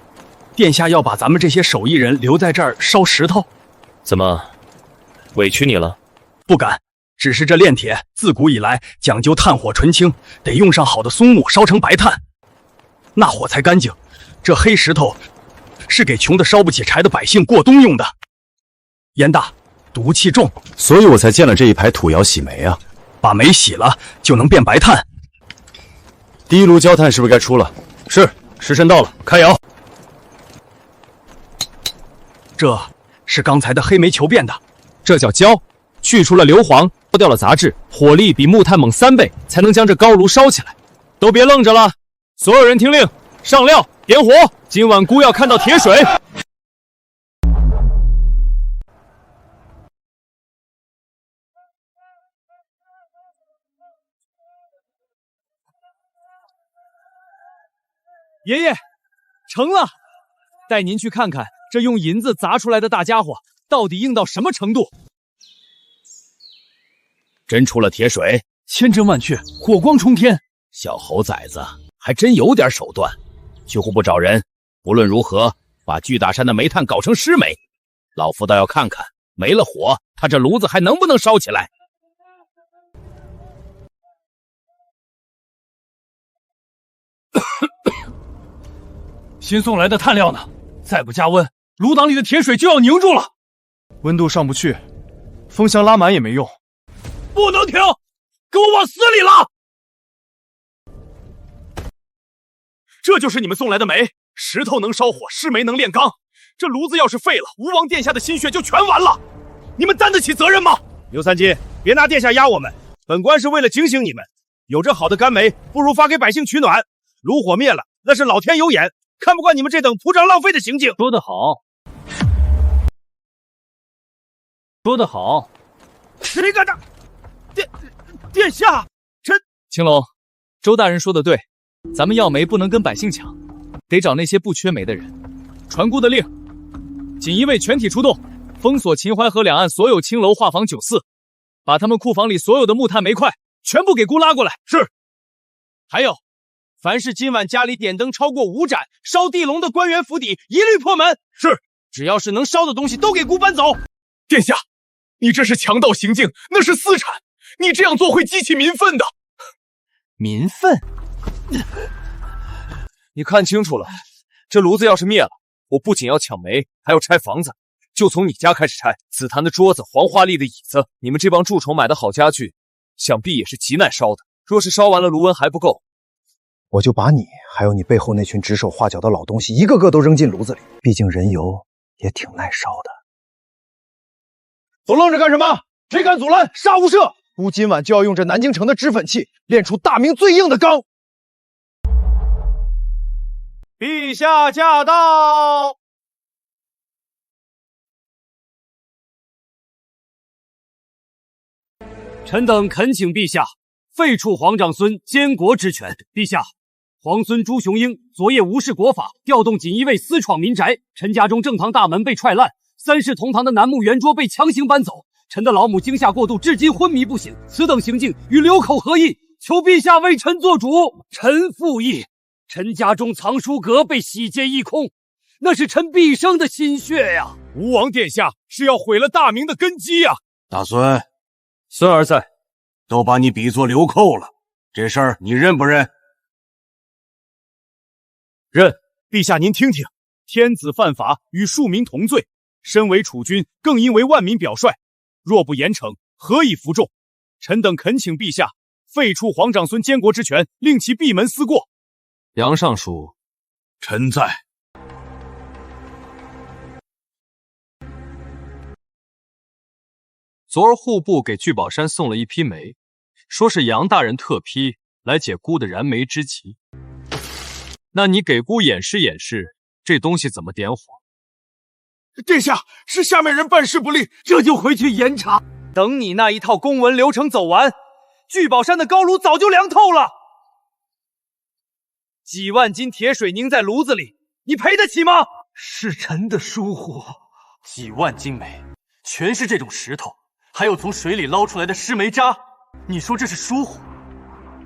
殿下要把咱们这些手艺人留在这儿烧石头？怎么，委屈你了？不敢，只是这炼铁自古以来讲究炭火纯青，得用上好的松木烧成白炭，那火才干净。这黑石头是给穷的烧不起柴的百姓过冬用的，烟大，毒气重，所以我才建了这一排土窑洗煤啊。把煤洗了就能变白炭。第一炉焦炭是不是该出了？是，时辰到了，开窑。这是刚才的黑煤球变的，这叫焦，去除了硫磺，脱掉了杂质，火力比木炭猛3倍，才能将这高炉烧起来。都别愣着了，所有人听令，上料，点火。今晚姑要看到铁水。爷爷，成了！带您去看看这用银子砸出来的大家伙到底硬到什么程度。真出了铁水，千真万确，火光冲天。小猴崽子还真有点手段。救护部找人，无论如何把巨大山的煤炭搞成湿煤。老夫倒要看看，没了火，他这炉子还能不能烧起来。新送来的炭料呢？再不加温，炉膛里的铁水就要凝住了。温度上不去，风箱拉满也没用。不能停，给我往死里拉！这就是你们送来的煤，石头能烧火，湿煤能炼钢。这炉子要是废了，吴王殿下的心血就全完了。你们担得起责任吗？刘三金，别拿殿下压我们，本官是为了警醒你们。有这好的干煤，不如发给百姓取暖。炉火灭了，那是老天有眼，看不惯你们这等铺张浪费的行径。说得好，说得好。谁敢打？殿下，臣青龙，周大人说的对，咱们要煤不能跟百姓抢，得找那些不缺煤的人。传姑的令，锦衣卫全体出动，封锁秦淮河两岸所有青楼画坊酒肆，把他们库房里所有的木炭煤块全部给姑拉过来。是。还有，凡是今晚家里点灯超过5盏，烧地龙的官员府邸一律破门。是。只要是能烧的东西都给姑搬走。殿下，你这是强盗行径，那是私产，你这样做会激起民愤的。民愤？你看清楚了，这炉子要是灭了，我不仅要抢煤，还要拆房子，就从你家开始拆。紫檀的桌子，黄花梨的椅子，你们这帮蛀虫买的好家具，想必也是极难烧的。若是烧完了炉温还不够，我就把你还有你背后那群指手画脚的老东西一个个都扔进炉子里。毕竟人油也挺耐烧的。都愣着干什么？谁敢阻拦，杀无赦！吾今晚就要用这南京城的脂粉器炼出大明最硬的钢。陛下驾到！臣等恳请陛下废黜皇长孙监国之权。陛下，皇孙朱雄英昨夜无视国法，调动锦衣卫私闯民宅，陈家中正堂大门被踹烂，3室同堂的楠木圆桌被强行搬走。臣的老母惊吓过度，至今昏迷不醒。此等行径与流口何异？求陛下为臣做主。臣附议。臣家中藏书阁被洗劫一空，那是臣毕生的心血呀！吴王殿下是要毁了大明的根基呀！大孙，孙儿在，都把你比作流寇了，这事儿你认不认？认。陛下您听听，天子犯法与庶民同罪，身为储君，更应为万民表率。若不严惩，何以服众？臣等恳请陛下废黜皇长孙监国之权，令其闭门思过。杨尚书，臣在。昨儿户部给聚宝山送了一批煤，说是杨大人特批来解孤的燃眉之急。那你给孤演示演示，这东西怎么点火？殿下，是下面人办事不力，这就回去严查。等你那一套公文流程走完，聚宝山的高炉早就凉透了。几万斤铁水凝在炉子里，你赔得起吗？是臣的疏忽。几万斤煤，全是这种石头，还有从水里捞出来的湿煤渣。你说这是疏忽？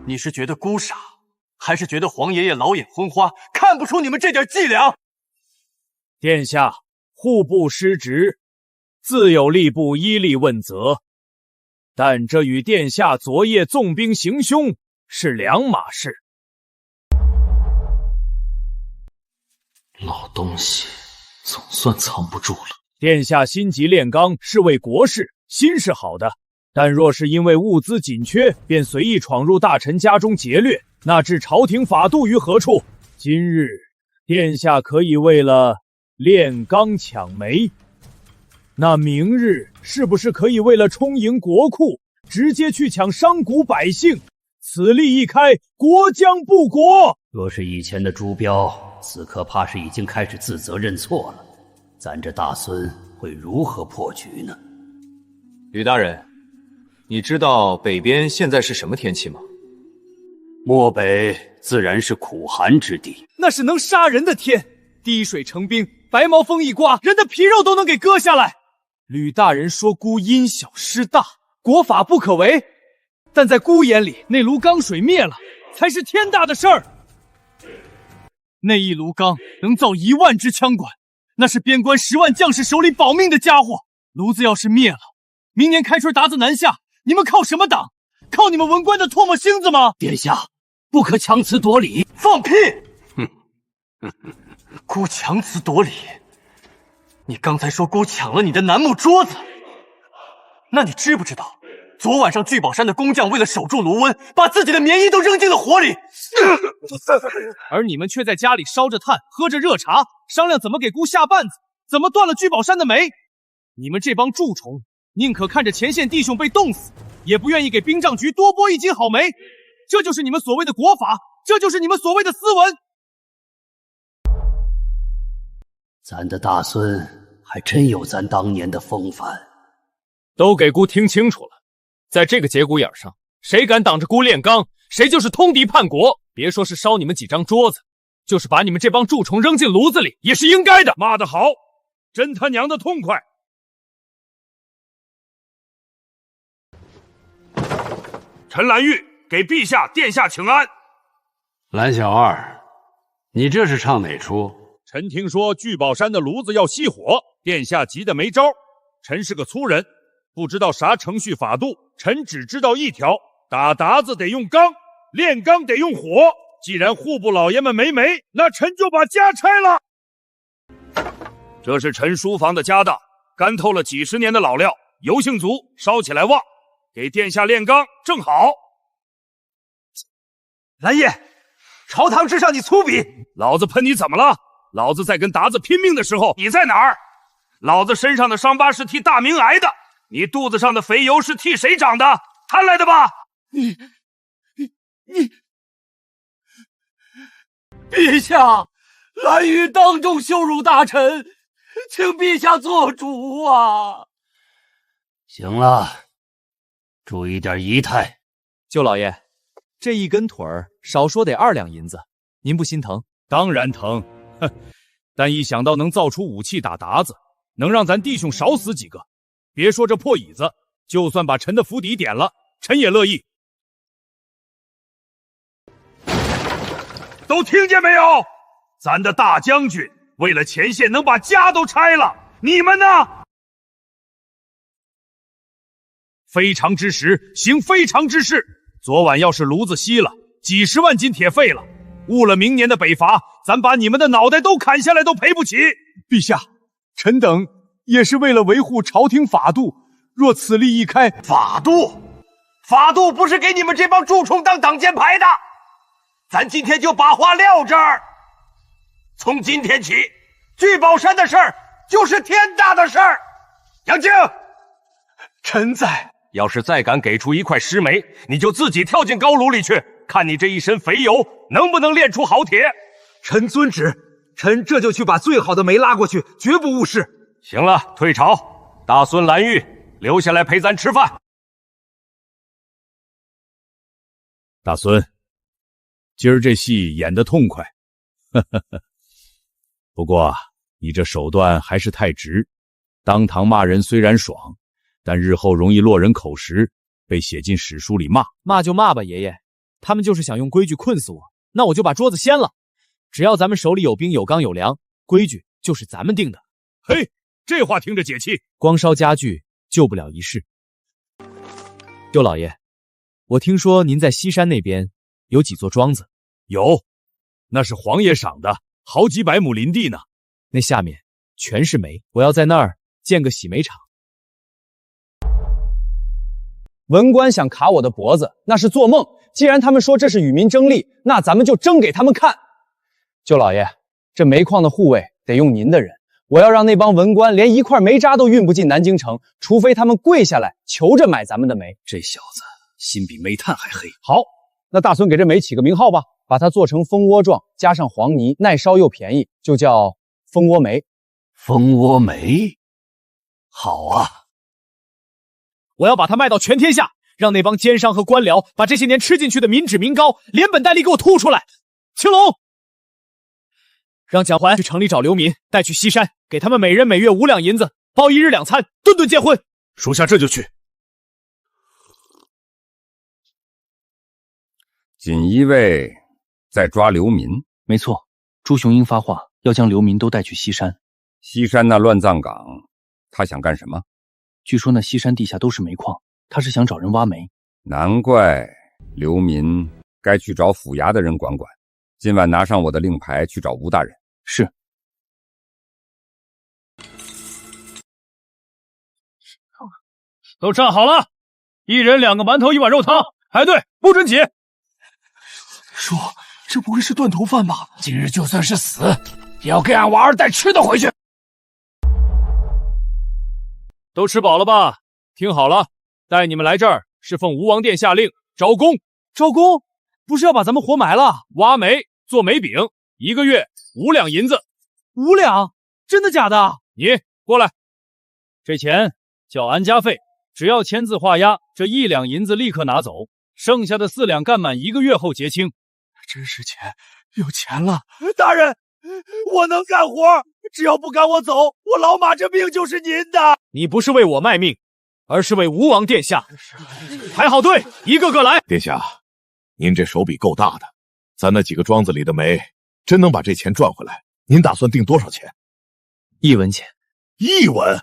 你是觉得孤傻，还是觉得皇爷爷老眼昏花，看不出你们这点伎俩？殿下，户部失职，自有吏部依例问责，但这与殿下昨夜纵兵行凶是两码事。老东西，总算藏不住了。殿下心急炼钢是为国事，心是好的，但若是因为物资紧缺，便随意闯入大臣家中劫掠，那置朝廷法度于何处？今日殿下可以为了炼钢抢煤，那明日是不是可以为了充盈国库，直接去抢商贾百姓？此例一开，国将不国。若是以前的朱标，此刻怕是已经开始自责认错了。咱这大孙会如何破局呢？吕大人，你知道北边现在是什么天气吗？漠北自然是苦寒之地，那是能杀人的天，滴水成冰，白毛风一刮，人的皮肉都能给割下来。吕大人说孤因小失大，国法不可违，但在孤眼里，那炉钢水灭了，才是天大的事儿。那一炉钢能造1万支枪管，那是边关10万将士手里保命的家伙。炉子要是灭了，明年开春鞑子南下，你们靠什么挡？靠你们文官的唾沫星子吗？殿下，不可强词夺理。放屁！孤强词夺理？你刚才说孤抢了你的楠木桌子，那你知不知道，昨晚上聚宝山的工匠为了守住炉温，把自己的棉衣都扔进了火里，而你们却在家里烧着炭，喝着热茶，商量怎么给孤下绊子，怎么断了聚宝山的煤。你们这帮蛀虫，宁可看着前线弟兄被冻死，也不愿意给兵帐局多拨1斤好煤。这就是你们所谓的国法，这就是你们所谓的斯文。咱的大孙还真有咱当年的风范。都给孤听清楚了，在这个节骨眼上，谁敢挡着孤炼钢，谁就是通敌叛国。别说是烧你们几张桌子，就是把你们这帮蛀虫扔进炉子里，也是应该的。骂得好，真他娘的痛快！陈蓝玉给陛下、殿下请安。蓝小二，你这是唱哪出？臣听说聚宝山的炉子要熄火，殿下急得没招。臣是个粗人，不知道啥程序法度，臣只知道一条：打鞑子得用钢，炼钢得用火。既然户部老爷们没煤，那臣就把家拆了。这是臣书房的家当，干透了几10年的老料，油性足，烧起来旺。给殿下炼钢正好。蓝叶，朝堂之上你粗鄙！老子喷你怎么了？老子在跟达子拼命的时候，你在哪儿？老子身上的伤疤是替大明挨的，你肚子上的肥油是替谁长的？贪来的吧？你，陛下，蓝玉当众羞辱大臣，请陛下做主啊！行了，注意点仪态。舅老爷，这一根腿儿少说得2两银子，您不心疼？当然疼，哼！但一想到能造出武器打鞑子，能让咱弟兄少死几个，别说这破椅子，就算把臣的府邸点了，臣也乐意。都听见没有？咱的大将军为了前线能把家都拆了，你们呢？非常之时，行非常之事。昨晚要是炉子熄了，几十万斤铁废了，误了明年的北伐，咱把你们的脑袋都砍下来都赔不起。陛下，臣等也是为了维护朝廷法度，若此例一开，法度不是给你们这帮蛀虫当挡箭牌的。咱今天就把话撂这儿。从今天起，聚宝山的事儿就是天大的事儿。杨靖，臣在。要是再敢给出一块石煤，你就自己跳进高炉里去，看你这一身肥油能不能炼出好铁。臣遵旨，臣这就去把最好的煤拉过去，绝不误事。行了，退朝。大孙蓝玉留下来陪咱吃饭。大孙，今儿这戏演得痛快，呵呵呵。不过你这手段还是太直，当堂骂人虽然爽，但日后容易落人口实，被写进史书里骂。骂就骂吧，爷爷，他们就是想用规矩困死我，那我就把桌子掀了。只要咱们手里有兵有纲有粮，规矩就是咱们定的。嘿，这话听着解气。光烧家具救不了一世。舅老爷，我听说您在西山那边有几座庄子？有，那是皇爷赏的，好几百亩林地呢。那下面全是煤，我要在那儿建个洗煤厂。文官想卡我的脖子，那是做梦。既然他们说这是与民争利，那咱们就争给他们看。舅老爷，这煤矿的护卫得用您的人，我要让那帮文官连一块煤渣都运不进南京城，除非他们跪下来求着买咱们的煤。这小子心比煤炭还黑。好，那大孙给这煤起个名号吧，把它做成蜂窝状，加上黄泥，耐烧又便宜，就叫蜂窝煤。蜂窝煤，好啊！我要把它卖到全天下，让那帮奸商和官僚把这些年吃进去的民脂民膏连本带利给我吐出来。青龙，让蒋环去城里找流民，带去西山，给他们每人每月5两银子，包1日2餐，顿顿见荤。属下这就去。锦衣卫在抓流民？没错，朱雄英发话要将流民都带去西山。西山那乱葬岗，他想干什么？据说那西山地下都是煤矿，他是想找人挖煤。难怪流民该去找府衙的人管管。今晚拿上我的令牌去找吴大人。是。都站好了，一人2个馒头1碗肉汤，排队，不准挤。叔，这不会是断头饭吧？今日就算是死，也要给俺娃儿带吃的回去。都吃饱了吧？听好了，带你们来这儿是奉吴王殿下令招工。招工？不是要把咱们活埋了？挖煤做煤饼，1个月5两银子。5两？真的假的？你过来，这钱叫安家费，只要签字画押，这1两银子立刻拿走，剩下的4两干满1个月后结清。真是钱，有钱了！大人，我能干活，只要不赶我走，我老马这命就是您的。你不是为我卖命，而是为吴王殿下。排好队，一个个来。殿下，您这手笔够大的，咱那几个庄子里的煤，真能把这钱赚回来？您打算定多少钱？1文钱。1文？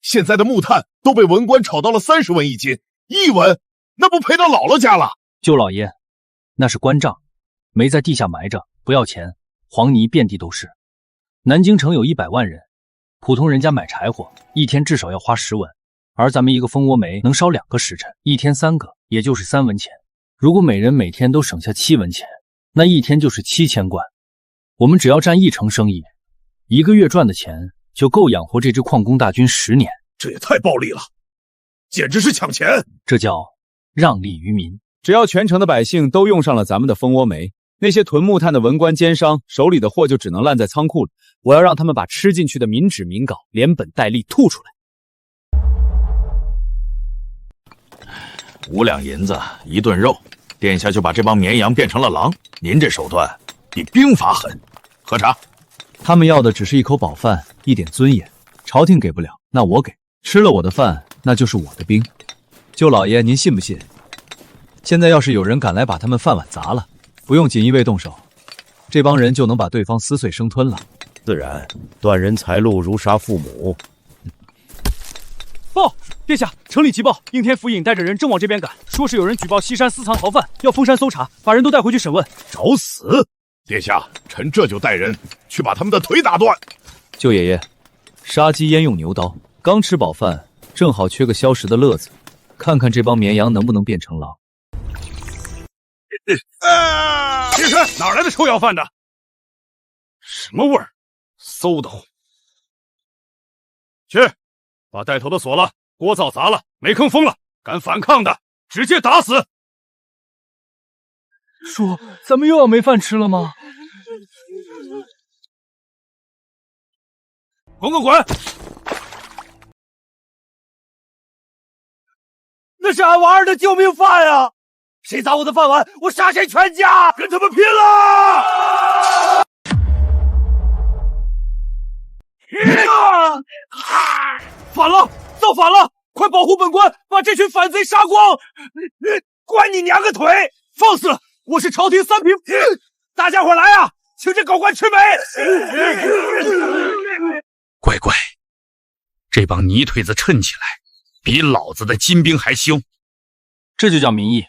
现在的木炭都被文官炒到了30文一斤，1文，那不赔到姥姥家了？舅老爷，那是官账，煤在地下埋着，不要钱，黄泥遍地都是。南京城有100万人，普通人家买柴火一天至少要花10文，而咱们一个蜂窝煤能烧2个时辰，一天3个，也就是3文钱。如果每人每天都省下7文钱，那一天就是7000贯。我们只要占1成生意，1个月赚的钱就够养活这支矿工大军10年。这也太暴利了，简直是抢钱！这叫让利于民。只要全城的百姓都用上了咱们的蜂窝煤，那些囤木炭的文官奸商手里的货就只能烂在仓库里。我要让他们把吃进去的民脂民膏连本带利吐出来。5两银子1顿肉，殿下就把这帮绵羊变成了狼，您这手段比兵法狠。喝茶。他们要的只是一口饱饭，一点尊严，朝廷给不了，那我给。吃了我的饭，那就是我的兵。舅老爷，您信不信？现在要是有人敢来把他们饭碗砸了，不用锦衣卫动手，这帮人就能把对方撕碎生吞了。自然，断人财路如杀父母。报，殿下，城里急报，应天府尹带着人正往这边赶，说是有人举报西山私藏逃犯，要封山搜查，把人都带回去审问。找死！殿下，臣这就带人去把他们的腿打断。舅爷爷，杀鸡焉用牛刀？刚吃饱饭，正好缺个消食的乐子，看看这帮绵羊能不能变成狼。这是哪来的臭要饭的？什么味儿？馊得慌！去，把带头的锁了，锅灶砸了，煤坑封了，敢反抗的直接打死！叔，咱们又要没饭吃了吗？滚滚滚！那是俺娃儿的救命饭呀！谁砸我的饭碗，我杀谁全家！跟他们拼了！反了，造反了！快保护本官，把这群反贼杀光！关你娘个腿！放肆！我是朝廷3品，大家伙来啊，请这狗官吃煤！乖乖，这帮泥腿子抻起来，比老子的金兵还凶。这就叫民意。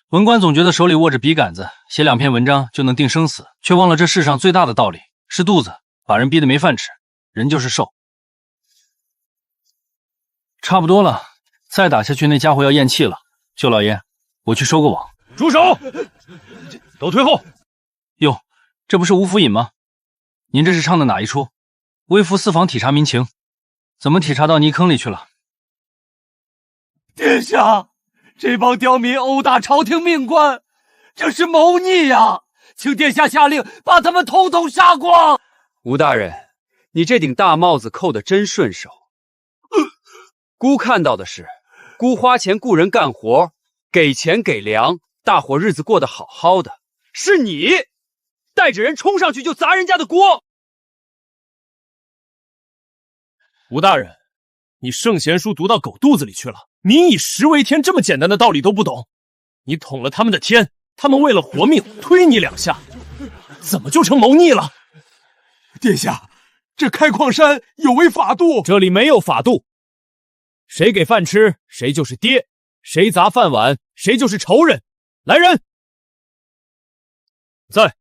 文官总觉得手里握着笔杆子，写2篇文章就能定生死，却忘了这世上最大的道理是肚子，把人逼得没饭吃，人就是瘦。差不多了，再打下去那家伙要咽气了。舅老爷，我去收个网。住手！都退后！哟，这不是吴府尹吗？您这是唱的哪一出？微服私访体察民情，怎么体察到泥坑里去了？殿下，这帮刁民殴打朝廷命官，这是谋逆呀！请殿下下令把他们统统杀光。吴大人，你这顶大帽子扣得真顺手。孤看到的是，孤花钱雇人干活，给钱给粮，大伙日子过得好好的。是你带着人冲上去就砸人家的锅。吴大人，你圣贤书读到狗肚子里去了，民以食为天这么简单的道理都不懂。你捅了他们的天，他们为了活命推你2下，怎么就成谋逆了？殿下，这开矿山有违法度。这里没有法度，谁给饭吃谁就是爹，谁砸饭碗谁就是仇人。来人！在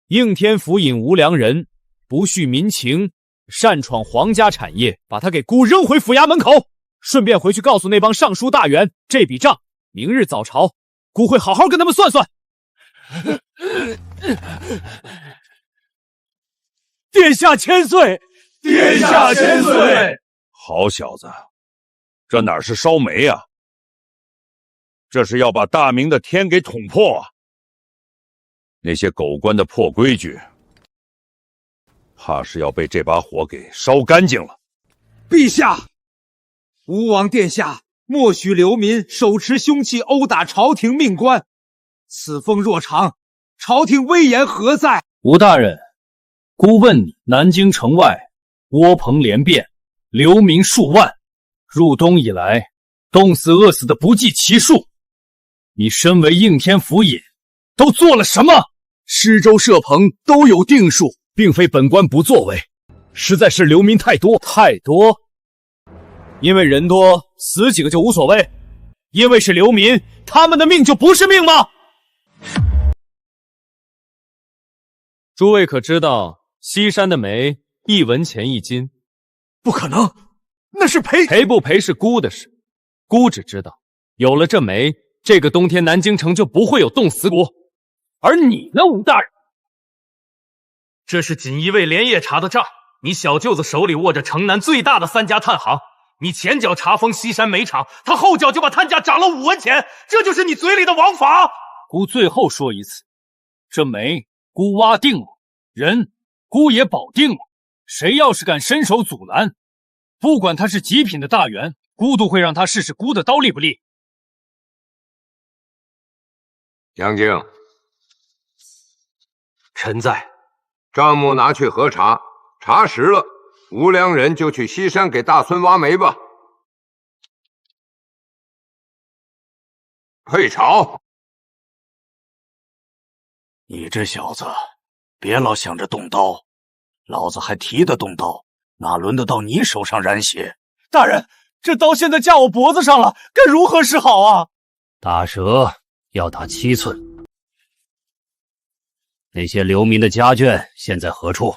应天府尹无良人，不恤民情，擅闯皇家产业，把他给孤扔回府衙门口。顺便回去告诉那帮尚书大员，这笔账明日早朝，孤会好好跟他们算算。殿下千岁！殿下千岁！好小子，这哪是烧煤啊？这是要把大明的天给捅破啊！那些狗官的破规矩，怕是要被这把火给烧干净了。陛下，吴王殿下默许流民手持凶器殴打朝廷命官，此风若长，朝廷威严何在？吴大人，孤问你，南京城外窝棚连遍，流民数万，入冬以来冻死饿死的不计其数。你身为应天府尹，都做了什么？施粥设棚都有定数，并非本官不作为，实在是流民太多。因为人多，死几个就无所谓；因为是流民，他们的命就不是命吗？诸位可知道西山的煤1文钱1斤？不可能，那是赔不赔是孤的事。孤只知道，有了这煤，这个冬天南京城就不会有冻死骨。而你呢，吴大人？这是锦衣卫连夜查的账，你小舅子手里握着城南最大的3家炭行，你前脚查封西山煤厂，他后脚就把炭价涨了5文钱，这就是你嘴里的王法。姑最后说一次，这煤姑挖定了，人姑也保定了，谁要是敢伸手阻拦，不管他是极品的大员，姑都会让他试试姑的刀利不利。杨靖，臣在。账目拿去核查，查实了，无良人就去西山给大孙挖煤吧。退朝！你这小子，别老想着动刀，老子还提得动刀，哪轮得到你手上染血？大人，这刀现在架我脖子上了，该如何是好啊？打蛇要打7寸。那些流民的家眷现在何处？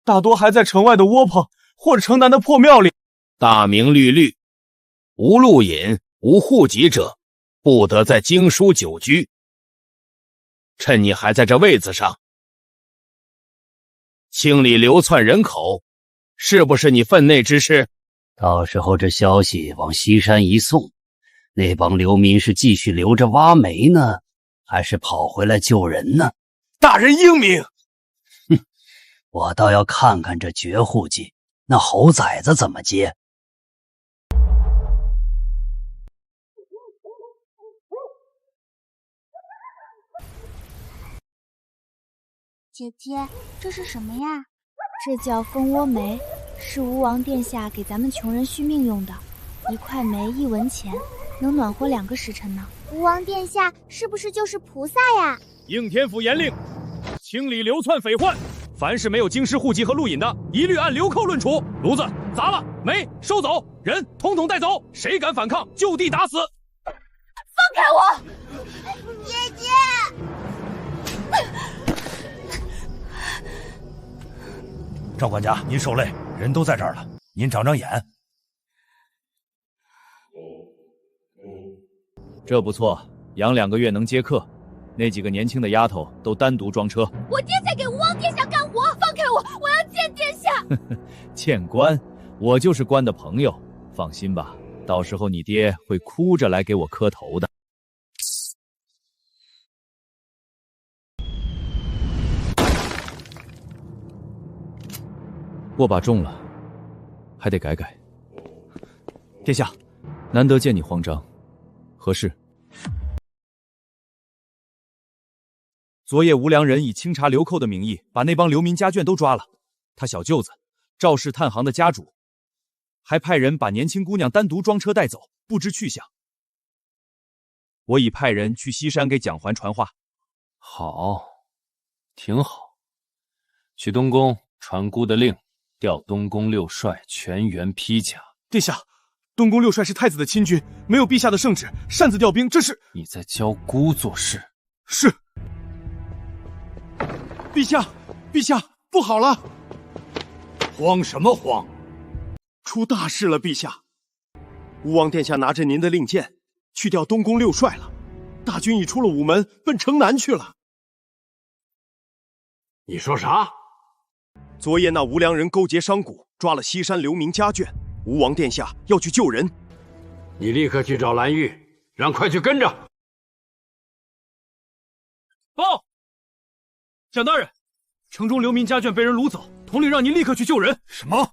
大多还在城外的窝棚或者城南的破庙里。大名律律，无路引、无户籍者，不得在经书久居。趁你还在这位子上，清理流窜人口，是不是你分内之事？到时候这消息往西山一送，那帮流民是继续留着挖煤呢，还是跑回来救人呢？大人英明。哼，我倒要看看这绝户计，那猴崽子怎么接。姐姐，这是什么呀？这叫蜂窝煤，是吴王殿下给咱们穷人续命用的。1块煤1文钱，能暖和2个时辰呢。吴王殿下是不是就是菩萨呀？应天府严令，清理流窜匪患，凡是没有京师户籍和路引的，一律按流寇论处。炉子砸了，煤收走，人统统带走，谁敢反抗，就地打死。放开我，姐姐！赵管家，您受累，人都在这儿了，您长长眼。这不错，养2个月能接客。那几个年轻的丫头都单独装车。我爹在给吴王殿下干活，放开我，我要见殿下。见官，我就是官的朋友，放心吧，到时候你爹会哭着来给我磕头的。握把重了，还得改改。殿下，难得见你慌张，何事？昨夜无良人以清查流寇的名义，把那帮流民家眷都抓了。他小舅子赵氏炭行的家主，还派人把年轻姑娘单独装车带走，不知去向。我已派人去西山给蒋环传话。好，挺好。去东宫传姑的令，调东宫6帅全员披甲。殿下，东宫6帅是太子的亲军，没有陛下的圣旨，擅自调兵，这是……你在教姑做事？是。陛下，陛下，不好了！慌什么慌？出大事了，陛下！吴王殿下拿着您的令箭，去调东宫6帅了。大军已出了午门，奔城南去了。你说啥？昨夜那无良人勾结商贾，抓了西山流民家眷。吴王殿下要去救人。你立刻去找蓝玉，让快去跟着。报！蒋大人，城中流民家眷被人掳走，统领让您立刻去救人。什么？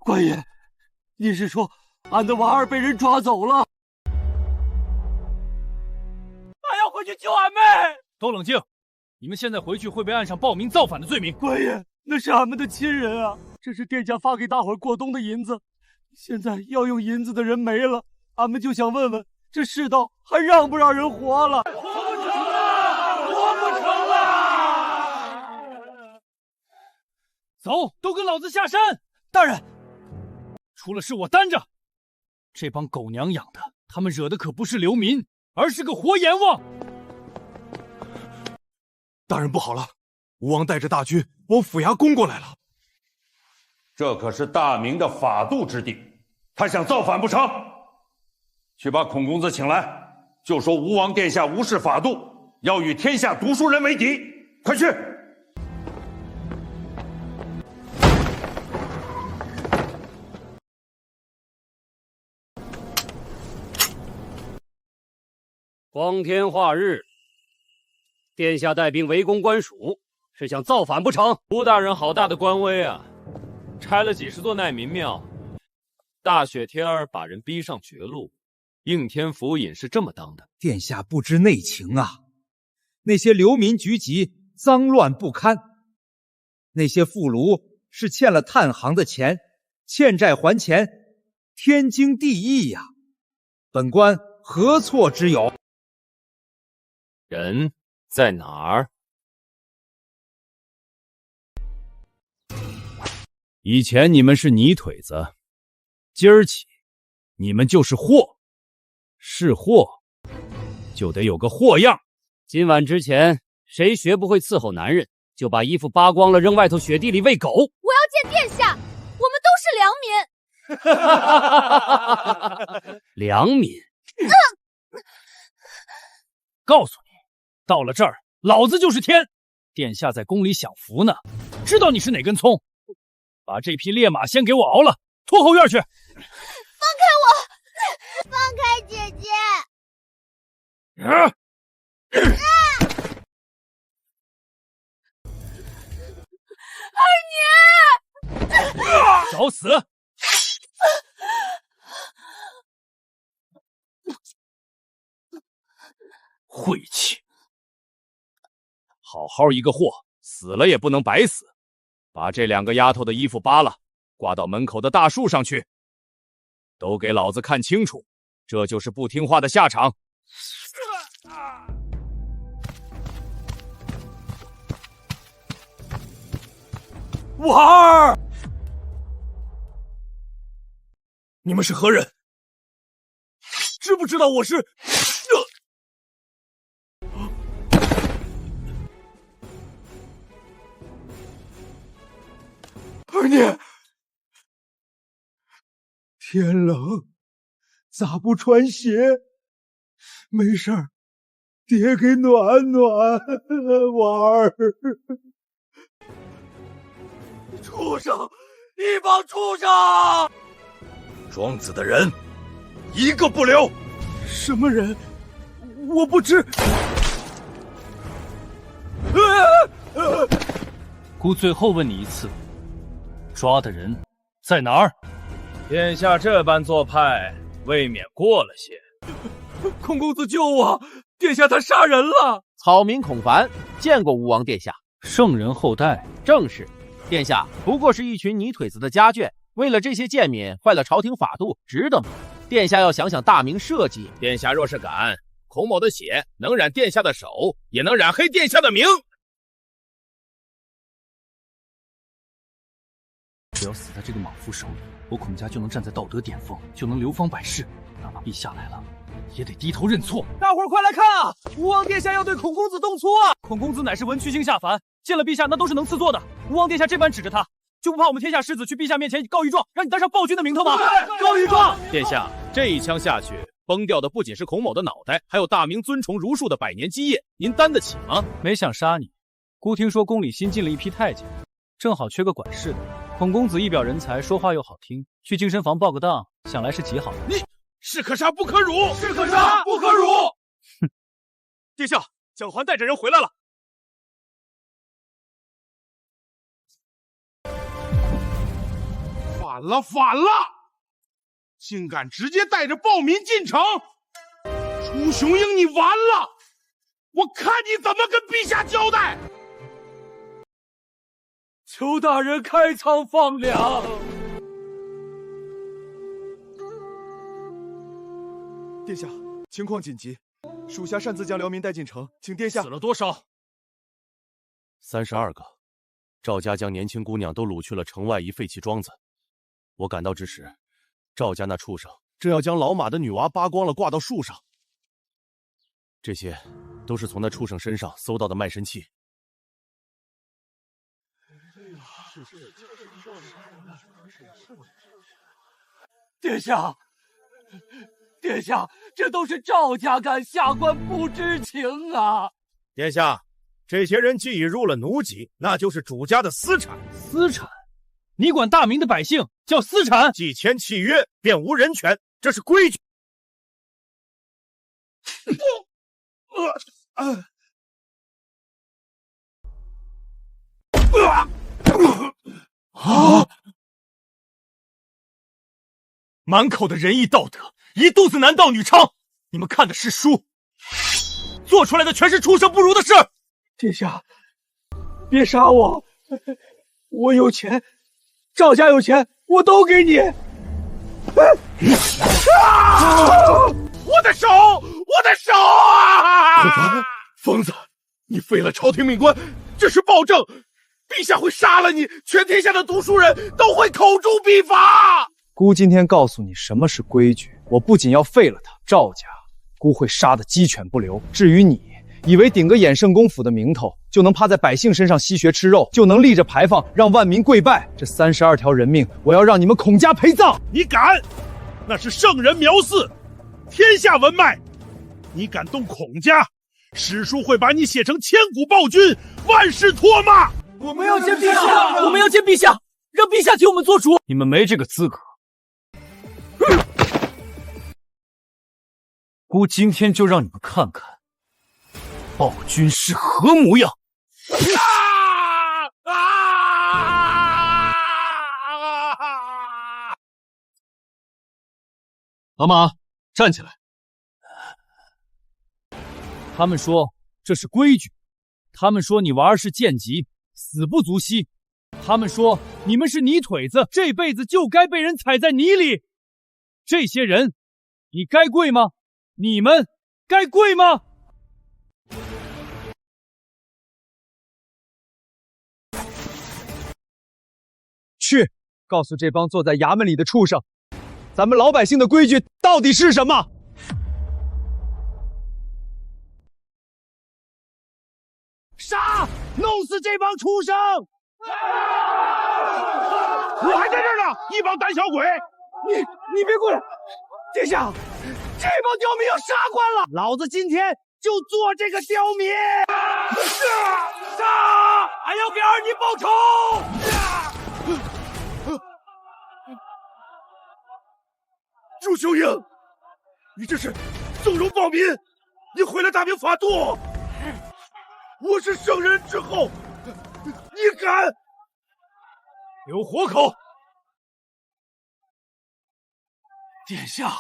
官爷，你是说俺的娃儿被人抓走了？俺要回去救俺妹！都冷静！你们现在回去会被按上暴民造反的罪名。官爷，那是俺们的亲人啊，这是殿下发给大伙儿过冬的银子，现在要用银子的人没了，俺们就想问问，这世道还让不让人活了？走，都跟老子下山！大人，出了事我担着。这帮狗娘养的，他们惹的可不是流民，而是个活阎王。大人不好了，吴王带着大军往府衙攻过来了。这可是大明的法度之地，他想造反不成？去把孔公子请来，就说吴王殿下无视法度，要与天下读书人为敌。快去！光天化日，殿下带兵围攻官署，是想造反不成？吴大人好大的官威啊！拆了几十座难民庙，大雪天儿把人逼上绝路，应天府尹是这么当的。殿下不知内情啊！那些流民局集脏乱不堪，那些妇孺是欠了探行的钱，欠债还钱，天经地义呀！本官何错之有？人在哪儿？以前你们是泥腿子，今儿起你们就是货，是货就得有个货样。今晚之前，谁学不会伺候男人，就把衣服扒光了扔外头雪地里喂狗。我要见殿下，我们都是良民。良民，告诉你，到了这儿，老子就是天。殿下在宫里享福呢，知道你是哪根葱。把这匹烈马先给我熬了，拖后院去。放开我！放开姐姐！二娘，找死！晦气！好好一个货，死了也不能白死。把这2个丫头的衣服扒了，挂到门口的大树上去。都给老子看清楚，这就是不听话的下场。婉儿，你们是何人？知不知道我是？二娘，天冷，咋不穿鞋？没事儿，爹给暖暖。婉儿，畜生，一帮畜生！庄子的人，一个不留。什么人？我不知。姑最后问你一次，抓的人在哪儿？殿下这般做派，未免过了些。孔公子救我！殿下他杀人了！草民孔凡见过吴王殿下，圣人后代。正是，殿下不过是一群泥腿子的家眷，为了这些贱民坏了朝廷法度，值得吗？殿下要想想大明社稷。殿下若是敢，孔某的血能染殿下的手，也能染黑殿下的名。只要死在这个莽夫手里，我孔家就能站在道德巅峰，就能流芳百世。哪怕陛下来了，也得低头认错。大伙儿快来看啊！吴王殿下要对孔公子动粗啊！孔公子乃是文曲星下凡，见了陛下那都是能赐座的。吴王殿下这般指着他，就不怕我们天下士子去陛下面前告一状，让你当上暴君的名头吗？告一状！殿下，这一枪下去，崩掉的不仅是孔某的脑袋，还有大明尊崇儒术的100年基业，您担得起吗？没想杀你，姑听说宫里新进了一批太监，正好缺个管事的。孔公子一表人才，说话又好听，去净身房报个到，想来是极好的。你士可杀不可辱，士可杀不可辱！哼！殿下，蒋桓带着人回来了。反了，反了！竟敢直接带着暴民进城！朱雄鹰，你完了！我看你怎么跟陛下交代！求大人开仓放粮。殿下，情况紧急，属下擅自将辽民带进城，请殿下。死了多少？32个。赵家将年轻姑娘都掳去了城外一废弃庄子。我赶到之时，赵家那畜生正要将老马的女娃扒光了挂到树上。这些都是从那畜生身上搜到的卖身契。殿下，殿下，这都是赵家干，下官不知情啊！殿下，这些人既已入了奴籍，那就是主家的私产。私产？你管大明的百姓叫私产？既签契约，便无人权，这是规矩。满口的仁义道德，一肚子男盗女娼，你们看的是书，做出来的全是畜生不如的事。殿下，别杀我，我有钱，赵家有钱，我都给你。我的手，我的手啊！疯子，你废了朝廷命官，这是暴政，陛下会杀了你，全天下的读书人都会口诛笔伐。姑今天告诉你什么是规矩，我不仅要废了他赵家，姑会杀得鸡犬不留。至于你，以为顶个衍圣公府的名头，就能趴在百姓身上吸血吃肉，就能立着牌坊让万民跪拜？这32条人命，我要让你们孔家陪葬！你敢？那是圣人苗嗣，天下文脉。你敢动孔家，史书会把你写成千古暴君，万世唾骂。我们要见陛下，我们要见陛下，让陛下替我们做主。你们没这个资格。姑今天就让你们看看暴君是何模样！老马，站起来！他们说这是规矩，他们说你娃儿是贱籍，死不足惜。他们说你们是泥腿子，这辈子就该被人踩在泥里。这些人，你该跪吗？你们该跪吗？去，告诉这帮坐在衙门里的畜生，咱们老百姓的规矩到底是什么？杀！弄死这帮畜生！我还在这儿呢，一帮胆小鬼！你别过来！殿下，这帮刁民要杀官了，老子今天就做这个刁民！杀！还要给二弟报仇！朱雄英，你这是纵容暴民，你毁了大明法度！我是圣人之后，你敢？留活口！殿下，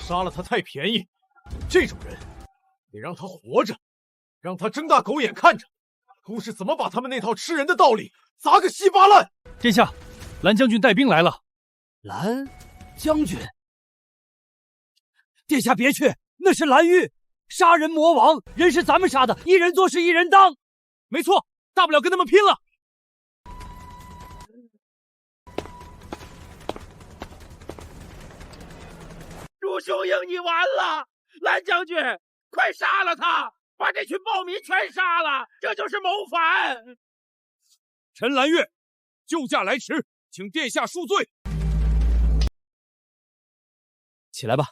杀了他太便宜，这种人得让他活着，让他睁大狗眼看着姑是怎么把他们那套吃人的道理砸个稀巴烂。殿下，蓝将军带兵来了。蓝将军，殿下别去，那是蓝玉，杀人魔王，人是咱们杀的，一人做事一人当。没错，大不了跟他们拼了。朱雄英，你完了！蓝将军，快杀了他，把这群暴民全杀了，这就是谋反。陈蓝月，救驾来迟，请殿下恕罪。起来吧，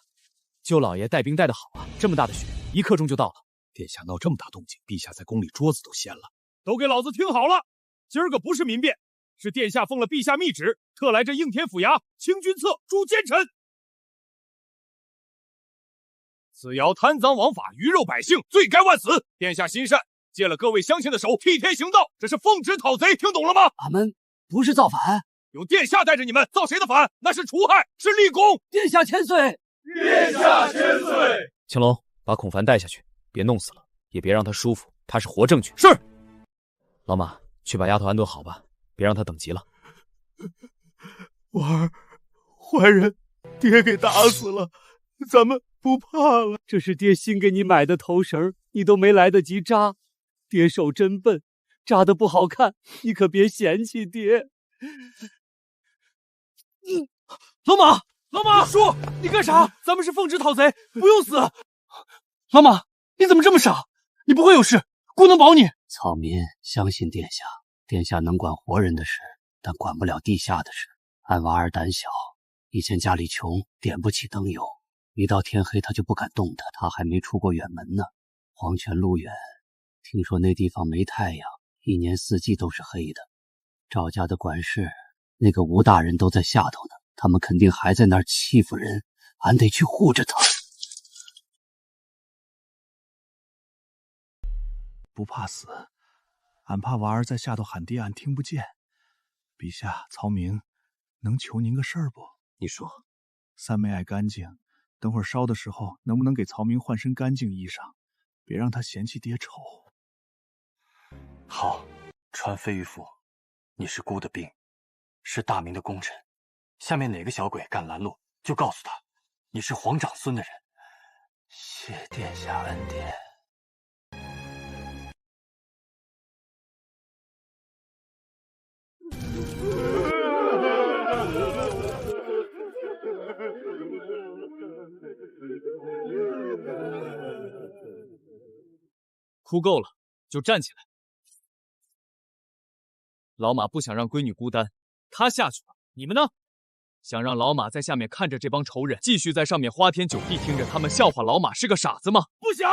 舅老爷带兵带得好啊，这么大的雪，1刻钟就到了。殿下闹这么大动静，陛下在宫里桌子都掀了。都给老子听好了，今儿个不是民变，是殿下奉了陛下密旨，特来这应天府衙清君侧诛奸臣。此谣贪赃枉法，鱼肉百姓，罪该万死。殿下心善，借了各位乡亲的手，替天行道，这是奉旨讨贼，听懂了吗？俺们不是造反，有殿下带着你们，造谁的反？那是除害，是立功。殿下千岁！殿下千岁！青龙，把孔凡带下去，别弄死了，也别让他舒服，他是活证据。是。老马，去把丫头安顿好吧，别让她等急了。婉儿，坏人，爹给打死了，咱们不怕了。这是爹新给你买的头绳，你都没来得及扎，爹手真笨，扎得不好看，你可别嫌弃爹。老马，老马，叔，你干啥？咱们是奉旨讨贼，不用死。老马，你怎么这么傻？你不会有事，姑能保你。草民相信殿下，殿下能管活人的事，但管不了地下的事。俺娃儿胆小，以前家里穷，点不起灯油，一到天黑他就不敢动弹，他还没出过远门呢。黄泉路远，听说那地方没太阳，一年四季都是黑的。赵家的管事那个吴大人都在下头呢，他们肯定还在那儿欺负人，俺得去护着他。不怕死，俺怕娃儿在下头喊爹，俺听不见。陛下，曹明，能求您个事儿不？你说。三妹爱干净，等会儿烧的时候，能不能给曹明换身干净衣裳，别让他嫌弃爹丑。好，传飞玉符，你是姑的兵，是大明的功臣，下面哪个小鬼敢拦路，就告诉他，你是皇长孙的人。谢殿下恩典。哭够了，就站起来。老马不想让闺女孤单，他下去了。你们呢？想让老马在下面看着这帮仇人继续在上面花天酒地，听着他们笑话老马是个傻子吗？不想。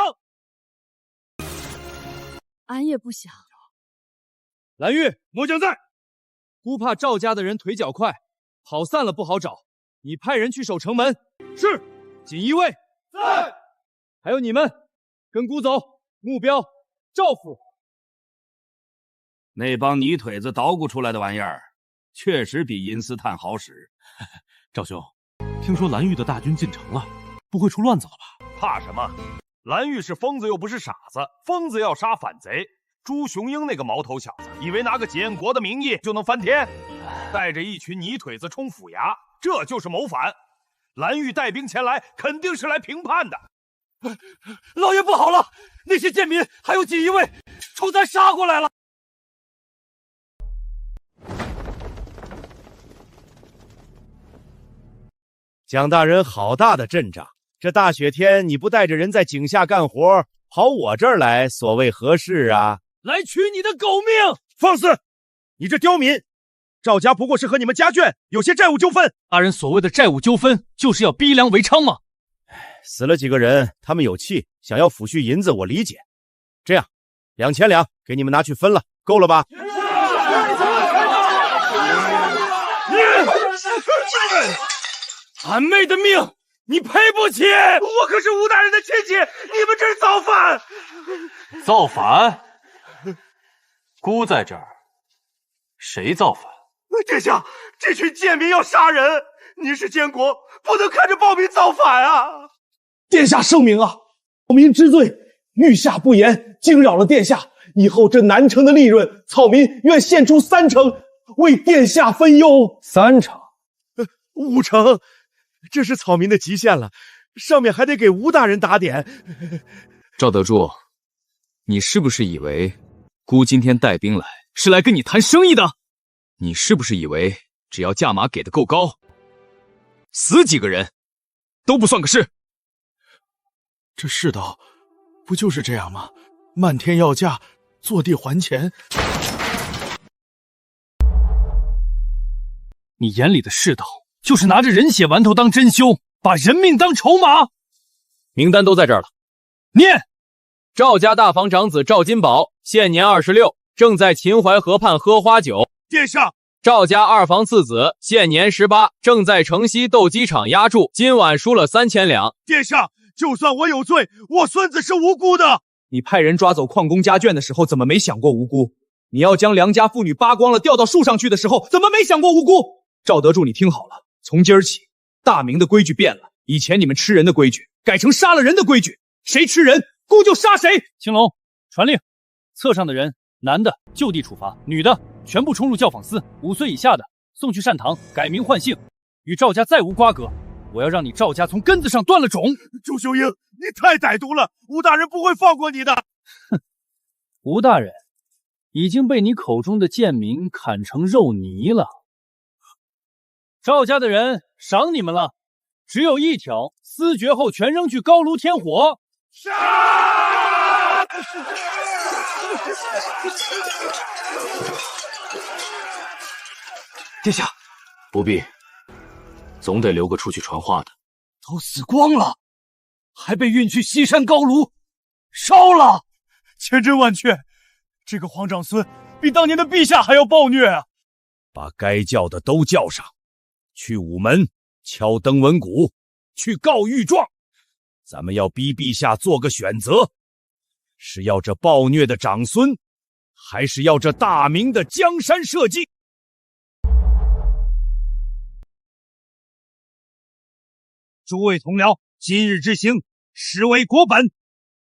俺也不想。蓝玉，末将在。姑怕赵家的人腿脚快，跑散了不好找，你派人去守城门。是。锦衣卫在。还有你们，跟姑走。目标，赵府。那帮泥腿子捣鼓出来的玩意儿，确实比银丝炭好使。赵兄，听说蓝玉的大军进城了，不会出乱子了吧？怕什么？蓝玉是疯子又不是傻子，疯子要杀反贼。朱雄英那个毛头小子，以为拿个建国的名义就能翻天，带着一群泥腿子冲府衙，这就是谋反。蓝玉带兵前来，肯定是来平叛的。老爷不好了，那些贱民还有锦衣卫冲咱杀过来了。蒋大人好大的阵仗，这大雪天你不带着人在井下干活，跑我这儿来，所谓何事啊？来取你的狗命！放肆！你这刁民！赵家不过是和你们家眷有些债务纠纷。大人所谓的债务纠纷，就是要逼良为娼吗？死了几个人，他们有气，想要抚恤银子，我理解。这样，2000两给你们拿去分了，够了吧？俺妹的命你赔不起！我可是吴大人的亲戚，你们这是造反！造反？姑在这儿，谁造反？殿下，这群贱民要杀人，您是监国，不能看着暴民造反啊！殿下圣明啊！草民知罪，御下不严，惊扰了殿下。以后这南城的利润，草民愿献出3成，为殿下分忧。3成？5成？这是草民的极限了，上面还得给吴大人打点。赵德柱，你是不是以为姑今天带兵来是来跟你谈生意的？你是不是以为只要价码给的够高，死几个人都不算个事？这世道不就是这样吗？漫天要价，坐地还钱。你眼里的世道，就是拿着人血馒头当真凶，把人命当筹码。名单都在这儿了，念：赵家大房长子赵金宝，现年26，正在秦淮河畔喝花酒。殿下，赵家二房次子，现年18，正在城西斗鸡场押注，今晚输了3000两。殿下，就算我有罪，我孙子是无辜的。你派人抓走矿工家眷的时候，怎么没想过无辜？你要将良家妇女扒光了吊到树上去的时候，怎么没想过无辜？赵德柱，你听好了，从今儿起，大明的规矩变了，以前你们吃人的规矩改成杀了人的规矩，谁吃人，姑就杀谁。青龙，传令，册上的人，男的就地处罚，女的全部冲入教坊司，5岁以下的送去善堂改名换姓，与赵家再无瓜葛。我要让你赵家从根子上断了种。朱雄英，你太歹毒了，吴大人不会放过你的。哼，吴大人已经被你口中的贱民砍成肉泥了。赵家的人赏你们了，只有一条，司决后全扔去高炉添火。杀！殿下，不必，总得留个出去传话的。都死光了，还被运去西山高炉烧了。千真万确，这个皇长孙比当年的陛下还要暴虐啊！把该叫的都叫上，去午门敲登闻鼓，去告御状。咱们要逼陛下做个选择，是要这暴虐的长孙，还是要这大明的江山社稷？诸位同僚，今日之行，实为国本。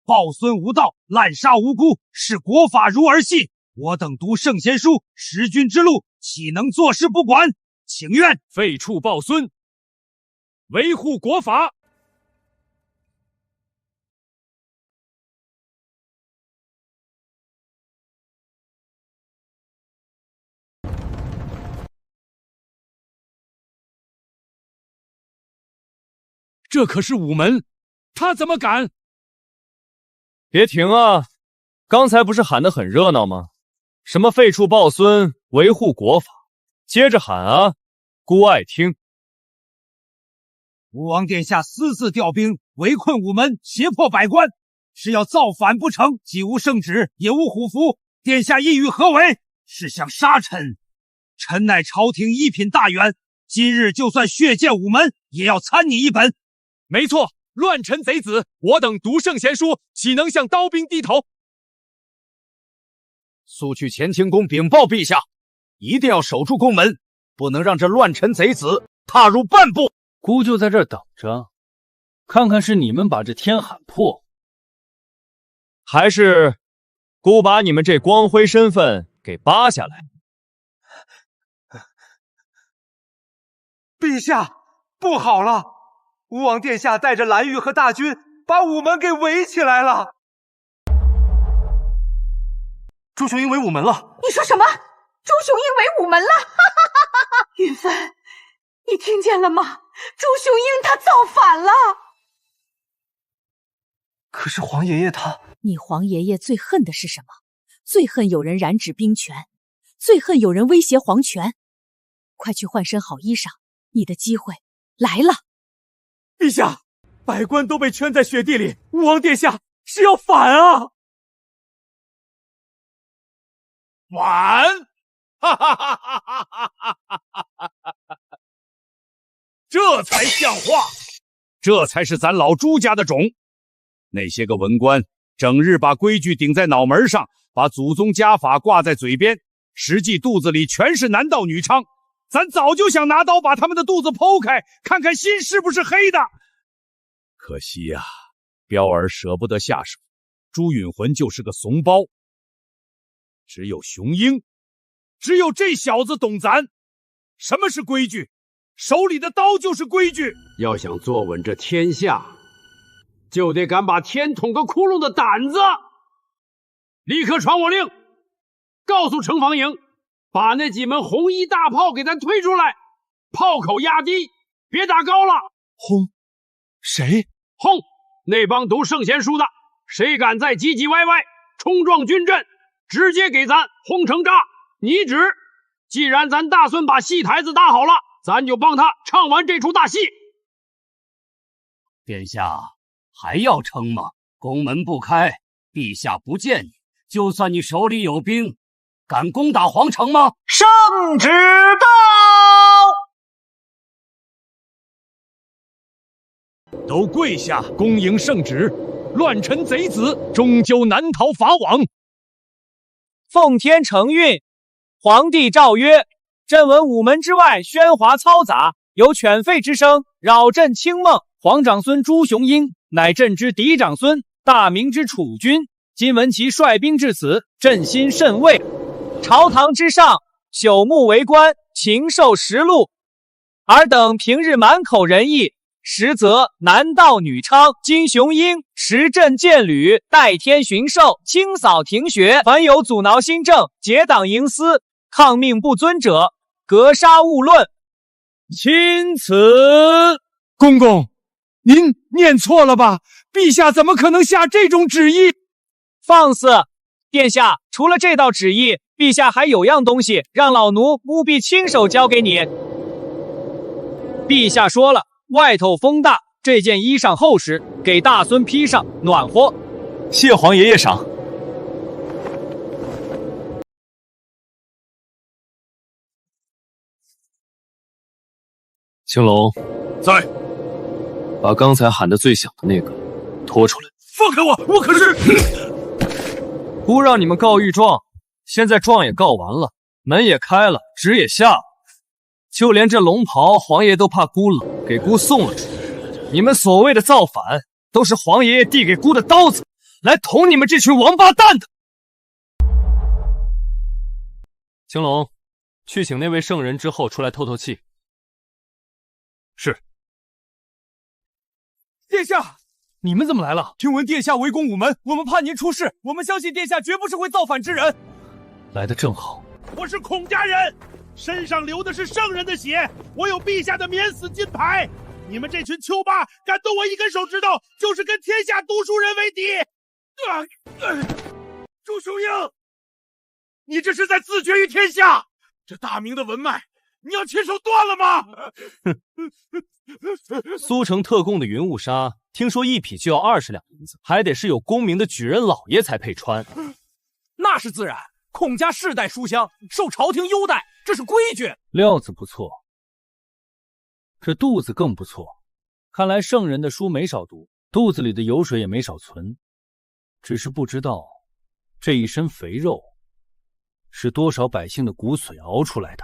暴孙无道，滥杀无辜，视国法如儿戏。我等读圣贤书，识君之路，岂能坐视不管？请愿废黜暴孙，维护国法。这可是午门，他怎么敢？别停啊！刚才不是喊得很热闹吗？什么废黜暴孙，维护国法，接着喊啊！孤爱听。吴王殿下私自调兵围困午门，胁迫百官，是要造反不成？既无圣旨，也无虎符，殿下意欲何为？是想杀臣？臣乃朝廷一品大员，今日就算血溅午门，也要参你一本。没错，乱臣贼子，我等读圣贤书，岂能向刀兵低头？速去乾清宫禀报陛下，一定要守住宫门，不能让这乱臣贼子踏入半步。姑就在这儿等着，看看是你们把这天喊破，还是姑把你们这光辉身份给扒下来。陛下，不好了！吴王殿下带着蓝玉和大军把午门给围起来了。朱雄英围午门了！你说什么？朱雄英围午门了？哈哈哈哈哈！云芬，你听见了吗？朱雄英他造反了。可是皇爷爷他……你皇爷爷最恨的是什么？最恨有人染指兵权，最恨有人威胁皇权。快去换身好衣裳，你的机会来了。陛下，百官都被圈在雪地里，吴王殿下是要反啊！反！哈哈哈哈哈哈！这才像话，这才是咱老朱家的种。那些个文官整日把规矩顶在脑门上，把祖宗家法挂在嘴边，实际肚子里全是男盗女娼。咱早就想拿刀把他们的肚子剖开，看看心是不是黑的。可惜呀，彪儿舍不得下手，朱允浑就是个怂包。只有雄鹰，只有这小子懂咱。什么是规矩？手里的刀就是规矩。要想坐稳这天下，就得敢把天捅个窟窿的胆子。立刻传我令，告诉城防营，把那几门红衣大炮给咱推出来，炮口压低，别打高了。轰！谁？轰！那帮读圣贤书的，谁敢再唧唧歪歪，冲撞军阵，直接给咱轰成渣！你指，既然咱大孙把戏台子搭好了，咱就帮他唱完这出大戏。殿下还要撑吗？宫门不开，陛下不见你，就算你手里有兵，敢攻打皇城吗？圣旨到！都跪下，恭迎圣旨！乱臣贼子终究难逃法网。奉天承运，皇帝诏曰：朕闻午门之外喧哗嘈杂，有犬吠之声，扰朕清梦。皇长孙朱雄英乃朕之嫡长孙，大明之储君。今闻其率兵至此，朕心甚慰。朝堂之上，朽木为官，禽兽食禄。尔等平日满口仁义，实则男盗女娼。今雄鹰持镇剑履，代天巡狩，清扫庭学。凡有阻挠新政、结党营私、抗命不遵者，格杀勿论。钦此。公公，您念错了吧？陛下怎么可能下这种旨意？放肆！殿下，除了这道旨意，陛下还有样东西，让老奴务必亲手交给你。陛下说了，外头风大，这件衣裳厚实，给大孙披上，暖和。谢皇爷爷赏。青龙在，把刚才喊得最响的那个拖出来。放开我！我可是不让你们告御状，现在状也告完了，门也开了，旨也下了，就连这龙袍，皇爷都怕姑冷，给姑送了出去。你们所谓的造反，都是皇爷爷递给姑的刀子，来捅你们这群王八蛋的。青龙，去请那位圣人之后出来透透气。是。殿下，你们怎么来了？听闻殿下围攻午门，我们怕您出事，我们相信殿下绝不是会造反之人。来得正好。我是孔家人，身上流的是圣人的血，我有陛下的免死金牌。你们这群丘巴敢动我一根手指头，就是跟天下读书人为敌。朱雄英，你这是在自绝于天下。这大明的文脉，你要亲手断了吗？苏城特供的云雾纱，听说一匹就要20两银子，还得是有功名的举人老爷才配穿。那是自然，孔家世代书香，受朝廷优待，这是规矩。料子不错，这肚子更不错。看来圣人的书没少读，肚子里的油水也没少存。只是不知道，这一身肥肉是多少百姓的骨髓熬出来的。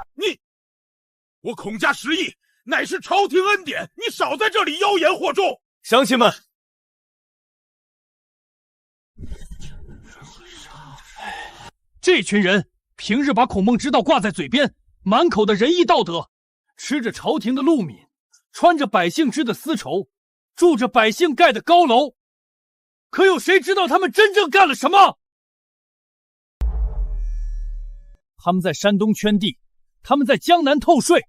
我孔家实意，乃是朝廷恩典，你少在这里妖言惑众。乡亲们，这群人平日把孔孟之道挂在嘴边，满口的仁义道德，吃着朝廷的禄民，穿着百姓织的丝绸，住着百姓盖的高楼，可有谁知道他们真正干了什么？他们在山东圈地，他们在江南透税，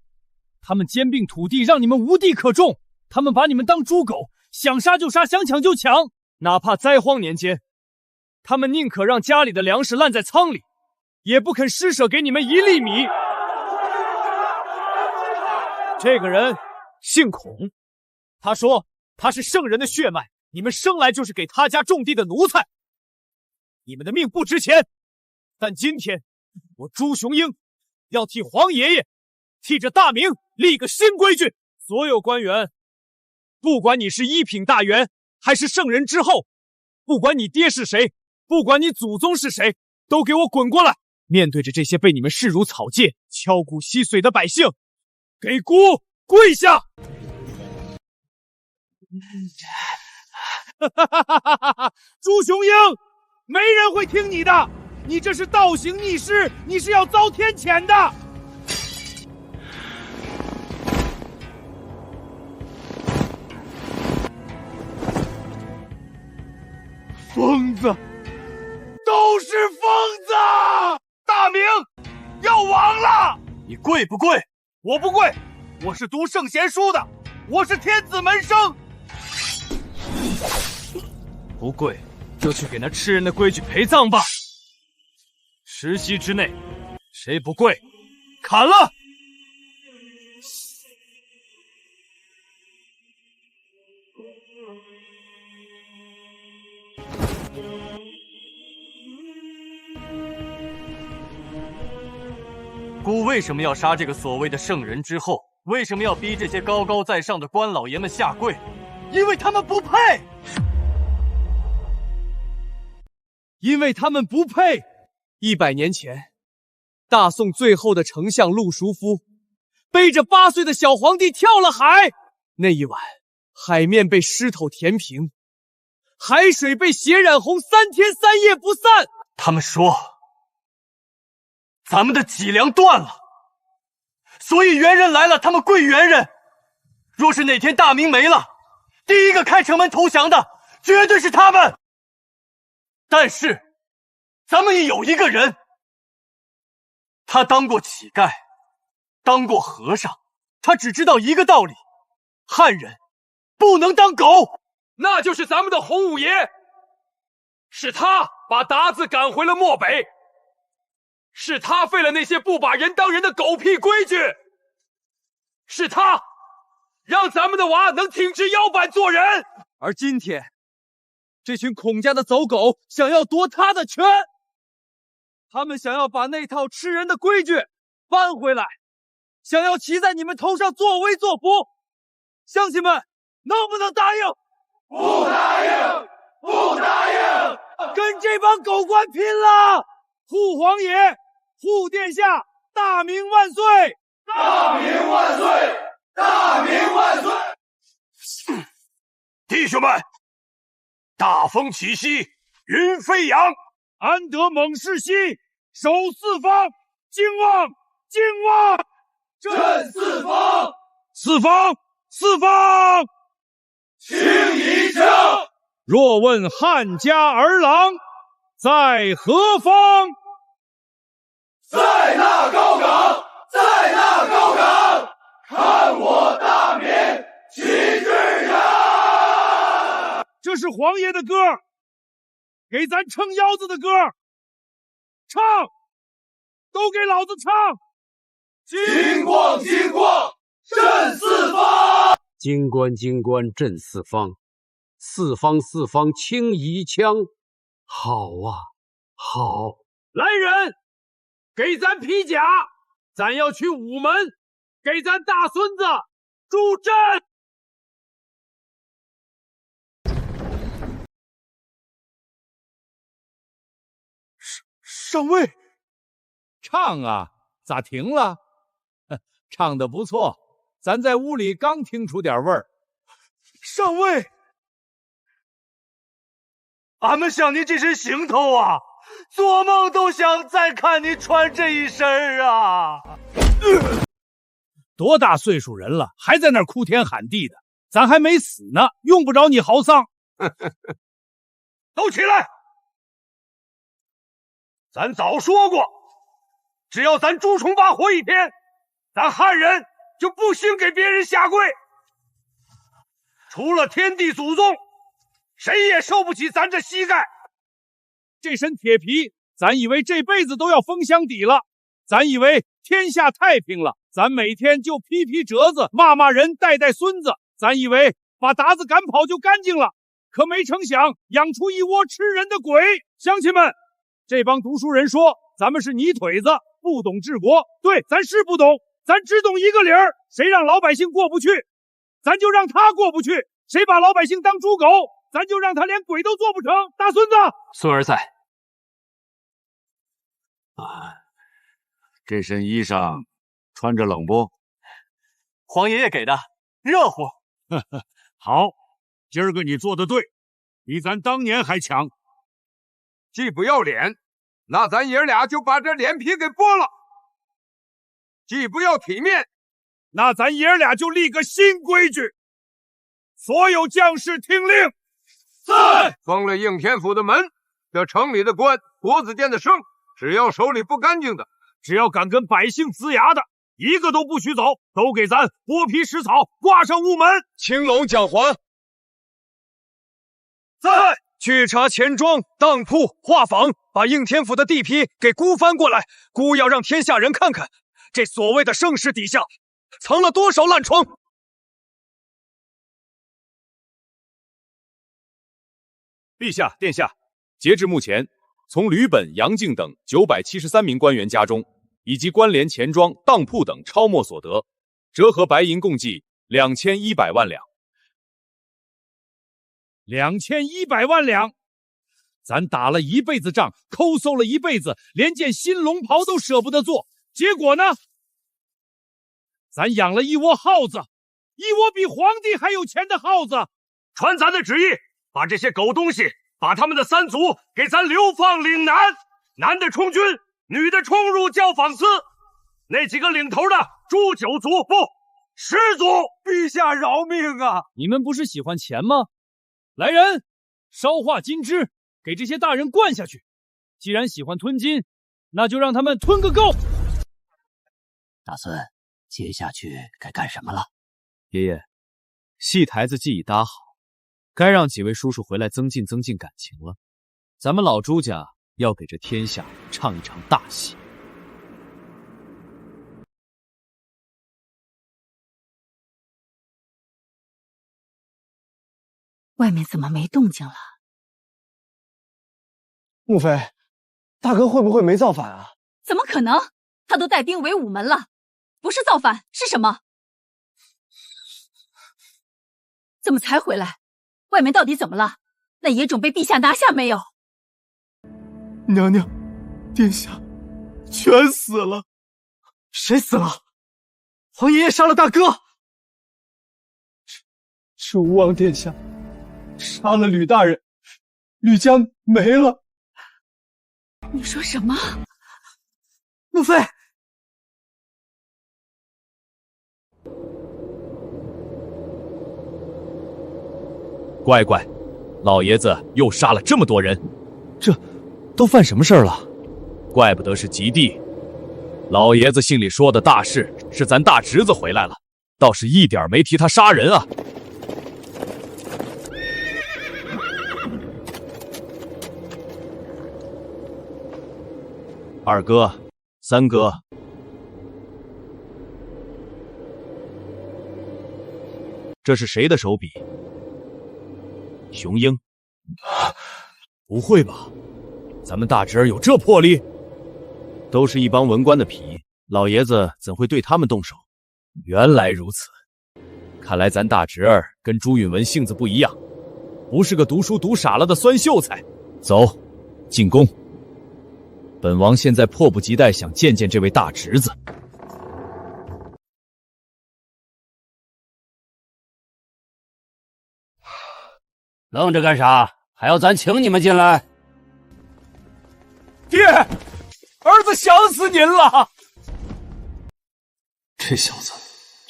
他们兼并土地，让你们无地可种，他们把你们当猪狗，想杀就杀，想抢就抢。哪怕灾荒年间，他们宁可让家里的粮食烂在仓里，也不肯施舍给你们1粒米。这个人姓孔，他说他是圣人的血脉，你们生来就是给他家种地的奴才，你们的命不值钱。但今天我朱雄英要替皇爷爷，替着大明立个新规矩，所有官员，不管你是1品大员还是圣人之后，不管你爹是谁，不管你祖宗是谁，都给我滚过来！面对着这些被你们视如草芥、敲骨吸髓的百姓，给姑跪下！朱雄英，没人会听你的，你这是倒行逆施，你是要遭天谴的。疯子，都是疯子！大明要亡了！你跪不跪？我不跪，我是读圣贤书的，我是天子门生。不跪，就去给那吃人的规矩陪葬吧。10息之内，谁不跪，砍了！姑为什么要杀这个所谓的圣人之后？为什么要逼这些高高在上的官老爷们下跪？因为他们不配！因为他们不配。100年前，大宋最后的丞相陆淑夫背着8岁的小皇帝跳了海。那一晚，海面被湿透填平，海水被血染红，3天3夜不散。他们说，咱们的脊梁断了，所以猿人来了，他们跪猿人。若是哪天大明没了，第一个开城门投降的绝对是他们。但是，咱们也有一个人，他当过乞丐，当过和尚，他只知道一个道理：汉人不能当狗。那就是咱们的洪五爷，是他把鞑子赶回了漠北，是他废了那些不把人当人的狗屁规矩，是他让咱们的娃能挺直腰板做人。而今天，这群孔家的走狗想要夺他的权，他们想要把那套吃人的规矩搬回来，想要骑在你们头上作威作福。乡亲们，能不能答应？不答应，不答应！跟这帮狗官拼了！护皇爷，护殿下，大明万岁！大明万岁！大明万岁！弟兄们，大风起兮云飞扬，安得猛士兮守四方，惊望，惊望！镇四方，四方，四方！请一声。若问汉家儿郎在何方？在那高岗，在那高岗，看我大明旗帜扬！这是皇爷的歌，给咱撑腰子的歌，唱，都给老子唱！金光，金光，震四方！金冠，金冠，震四方。四方，四方，轻移枪。好啊，好！来人，给咱披甲，咱要去午门，给咱大孙子助阵。上尉，唱啊，咋停了？唱得不错，咱在屋里刚听出点味儿。上尉，俺们想您这身行头啊，做梦都想再看你穿这一身啊！多大岁数人了，还在那儿哭天喊地的，咱还没死呢，用不着你嚎丧。都起来！咱早说过，只要咱朱重八活一天，咱汉人就不兴给别人下跪。除了天地祖宗，谁也受不起咱这膝盖。这身铁皮，咱以为这辈子都要封箱底了，咱以为天下太平了，咱每天就批批折子，骂骂人，带带孙子，咱以为把鞑子赶跑就干净了，可没成想养出一窝吃人的鬼。乡亲们，这帮读书人说咱们是泥腿子，不懂治国。对，咱是不懂，咱只懂一个理儿，谁让老百姓过不去，咱就让他过不去；谁把老百姓当猪狗，咱就让他连鬼都做不成。大孙子，孙儿在。这身衣裳穿着冷不？皇爷爷给的，热乎。好，今儿个你做的对，比咱当年还强。既不要脸，那咱爷俩就把这脸皮给剥了；既不要体面，那咱爷俩就立个新规矩，所有将士听令。在！封了应天府的门，这城里的官，国子监的生，只要手里不干净的，只要敢跟百姓呲牙的，一个都不许走，都给咱剥皮食草，挂上屋门。青龙讲还。在！去查钱庄、当铺、画坊，把应天府的地皮给估翻过来，估要让天下人看看，这所谓的盛世底下藏了多少烂疮。陛下、殿下，截至目前，从吕本、杨敬等973名官员家中，以及关联钱庄、当铺等抄没所得，折合白银共计2100万两。2100万两，咱打了一辈子仗，抠搜了一辈子，连件新龙袍都舍不得做，结果呢？咱养了一窝耗子，一窝比皇帝还有钱的耗子。传咱的旨意，把这些狗东西，把他们的3族给咱流放岭南，男的充军，女的充入教坊司。那几个领头的诛9族，不10族。陛下饶命啊！你们不是喜欢钱吗？来人，烧化金枝，给这些大人灌下去。既然喜欢吞金，那就让他们吞个够。大孙，接下去该干什么了？爷爷，戏台子既已搭好，该让几位叔叔回来增进感情了。咱们老朱家要给这天下唱一场大戏。外面怎么没动静了？穆飞，大哥会不会没造反啊？怎么可能？他都带兵围午门了，不是造反是什么？怎么才回来？外面到底怎么了？那野种被陛下拿下没有？娘娘，殿下全死了。谁死了？皇爷爷杀了大哥。是吴王殿下杀了吕大人，吕家没了。你说什么？穆飞，乖乖，老爷子又杀了这么多人，这都犯什么事儿了？怪不得是吉地。老爷子信里说的大事是咱大侄子回来了，倒是一点没提他杀人啊。二哥，三哥，这是谁的手笔？雄鹰？不会吧？咱们大侄儿有这魄力？都是一帮文官的皮，老爷子怎会对他们动手？原来如此，看来咱大侄儿跟朱允文性子不一样，不是个读书读傻了的酸秀才。走，进宫。本王现在迫不及待想见见这位大侄子。愣着干啥？还要咱请你们进来？爹，儿子想死您了！这小子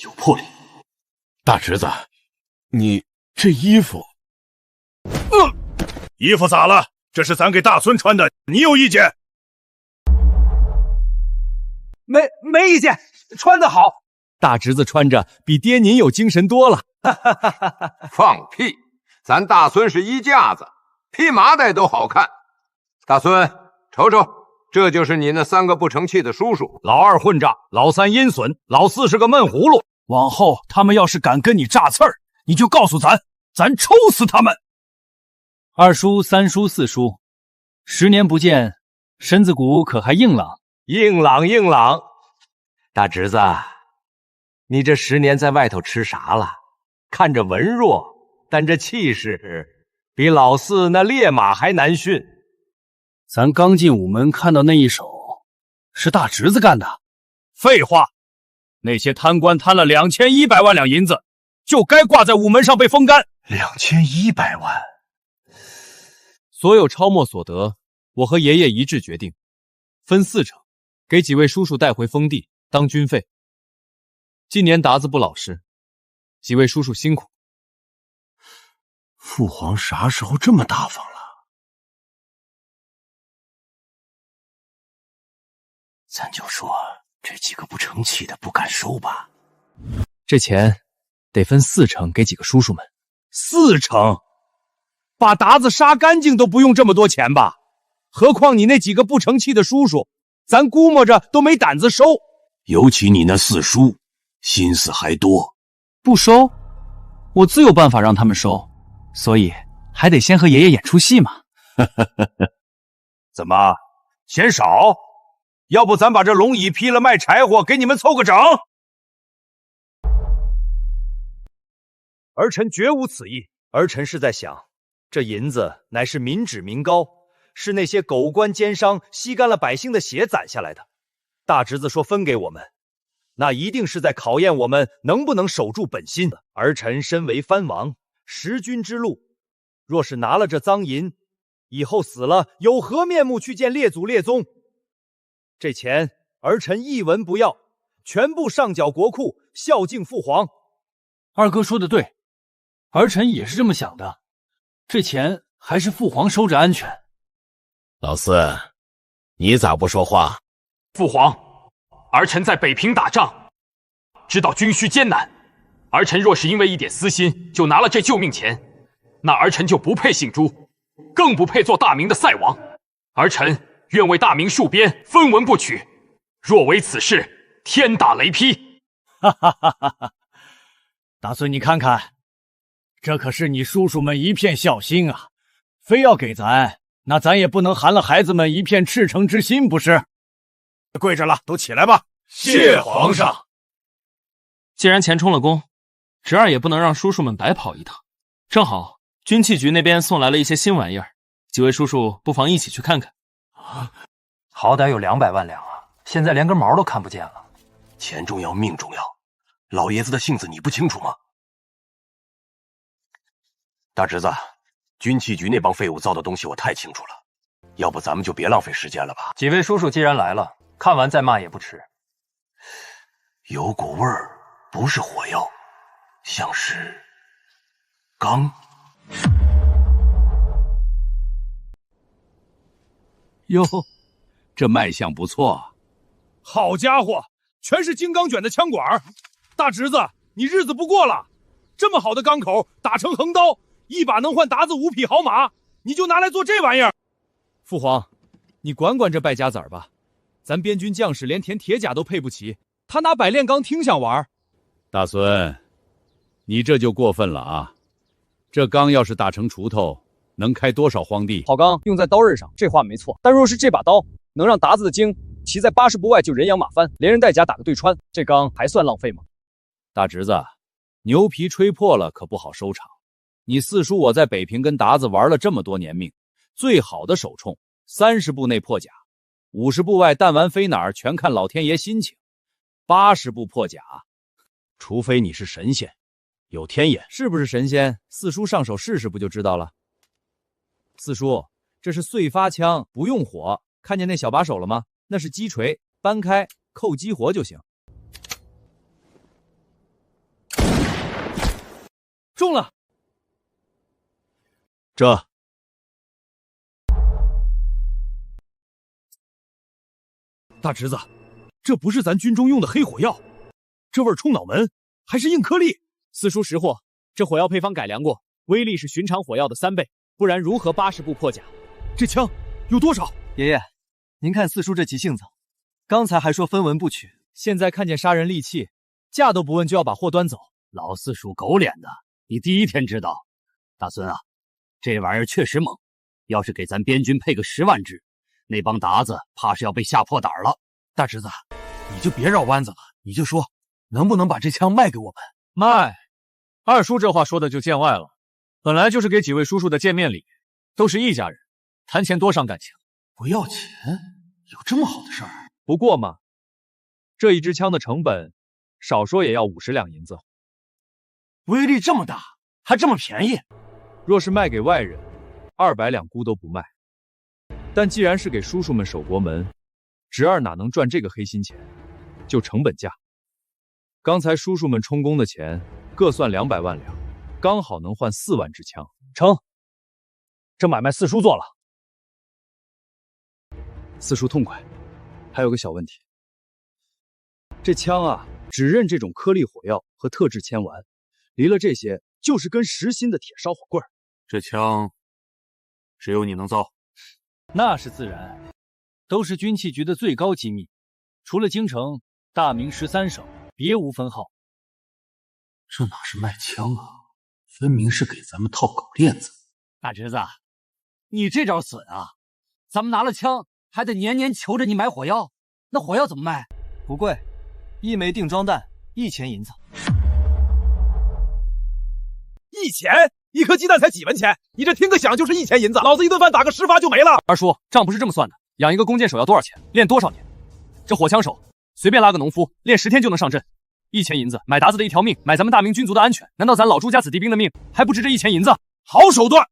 有魄力。大侄子，你这衣服，衣服咋了？这是咱给大孙穿的，你有意见？没意见，穿得好。大侄子穿着比爹您有精神多了。放屁！咱大孙是衣架子，披麻袋都好看。大孙，瞅瞅，这就是你那三个不成器的叔叔。老二混账，老三阴损，老四是个闷葫芦。往后他们要是敢跟你炸刺儿，你就告诉咱抽死他们。二叔、三叔、四叔，10年不见，身子骨可还硬朗？硬朗。大侄子，你这10年在外头吃啥了？看着文弱，但这气势比老四那烈马还难驯。咱刚进午门看到那一手，是大侄子干的。废话，那些贪官贪了2100万两银子，就该挂在午门上被风干。2100万，所有抄没所得，我和爷爷一致决定，分4成，给几位叔叔带回封地当军费。今年达子不老实，几位叔叔辛苦。父皇啥时候这么大方了？咱就说这几个不成器的不敢收吧。这钱得分4成给几个叔叔们。4成？把达子杀干净都不用这么多钱吧？何况你那几个不成器的叔叔，咱估摸着都没胆子收。尤其你那4叔，心思还多。不收，我自有办法让他们收。所以还得先和爷爷演出戏嘛。怎么嫌少？要不咱把这龙椅劈了卖柴火，给你们凑个整？儿臣绝无此意。儿臣是在想，这银子乃是民脂民膏，是那些狗官奸商吸干了百姓的血攒下来的。大侄子说分给我们，那一定是在考验我们能不能守住本心。儿臣身为藩王，10军之路，若是拿了这赃银，以后死了有何面目去见列祖列宗？这钱儿臣一文不要，全部上缴国库，孝敬父皇。二哥说的对，儿臣也是这么想的。这钱还是父皇收着安全。老四，你咋不说话？父皇，儿臣在北平打仗，知道军需艰难。儿臣若是因为一点私心就拿了这救命钱，那儿臣就不配姓朱，更不配做大明的塞王。儿臣愿为大明戍边，分文不取。若为此事，天打雷劈！哈哈哈哈哈！大孙，你看看，这可是你叔叔们一片孝心啊，非要给咱，那咱也不能寒了孩子们一片赤诚之心，不是？跪着了，都起来吧！谢皇上。既然钱充了公，侄儿也不能让叔叔们白跑一趟。正好军器局那边送来了一些新玩意儿，几位叔叔不妨一起去看看。好歹有200万两啊，现在连根毛都看不见了。钱重要，命重要，老爷子的性子你不清楚吗？大侄子，军器局那帮废物造的东西我太清楚了，要不咱们就别浪费时间了吧？几位叔叔既然来了，看完再骂也不迟。有股味儿，不是火药，像是钢。哟，这卖相不错。好家伙，全是金刚卷的枪管。大侄子，你日子不过了。这么好的钢口，打成横刀，一把能换达子5匹好马，你就拿来做这玩意儿？父皇，你管管这败家子儿吧，咱边军将士连填铁甲都配不起，他拿百炼钢听想玩？大孙，你这就过分了啊！这钢要是打成锄头，能开多少荒地？好钢用在刀刃上，这话没错。但若是这把刀能让达子的精骑在80步外就人仰马翻，连人带甲打个对穿，这钢还算浪费吗？大侄子，牛皮吹破了可不好收场。你四叔我在北平跟达子玩了这么多年命，最好的手冲30步内破甲，50步外弹丸飞哪儿全看老天爷心情。80步破甲，除非你是神仙，有天眼。是不是神仙？四叔上手试试不就知道了。四叔，这是碎发枪，不用火，看见那小把手了吗？那是击锤，扳开扣激活就行。中了。这大侄子，这不是咱军中用的黑火药，这味儿冲脑门，还是硬颗粒。四叔识货，这火药配方改良过，威力是寻常火药的3倍，不然如何80步破甲？这枪有多少？爷爷，您看四叔这急性子，刚才还说分文不取，现在看见杀人利器，价都不问就要把货端走。老四叔狗脸的，你第一天知道。大孙啊，这玩意儿确实猛，要是给咱边军配个10万支，那帮达子怕是要被吓破胆了。大侄子，你就别绕弯子了，你就说能不能把这枪卖给我们？卖？二叔这话说的就见外了。本来就是给几位叔叔的见面礼，都是一家人，谈钱多伤感情。不要钱，有这么好的事儿？不过嘛，这一支枪的成本少说也要50两银子，威力这么大，还这么便宜。若是卖给外人，200两钴都不卖。但既然是给叔叔们守国门，侄儿哪能赚这个黑心钱？就成本价。刚才叔叔们充公的钱各算200万两，刚好能换4万支枪。成，这买卖四叔做了。四叔痛快。还有个小问题，这枪啊，只认这种颗粒火药和特制铅丸，离了这些就是根实心的铁烧火棍。这枪只有你能造？那是自然，都是军器局的最高机密，除了京城、大明13省，别无分号。这哪是卖枪啊，分明是给咱们套狗链子。大侄子，你这招损啊！咱们拿了枪，还得年年求着你买火药，那火药怎么卖？不贵，1枚定装弹1000银子。1颗鸡蛋才几文钱，你这听个响就是1000银子，老子一顿饭打个10发就没了。二叔，账不是这么算的，养一个弓箭手要多少钱？练多少年？这火枪手随便拉个农夫，练10天就能上阵。1000银子买达子的一条命，买咱们大明军族的安全，难道咱老朱家子弟兵的命还不值这1000银子？好手段！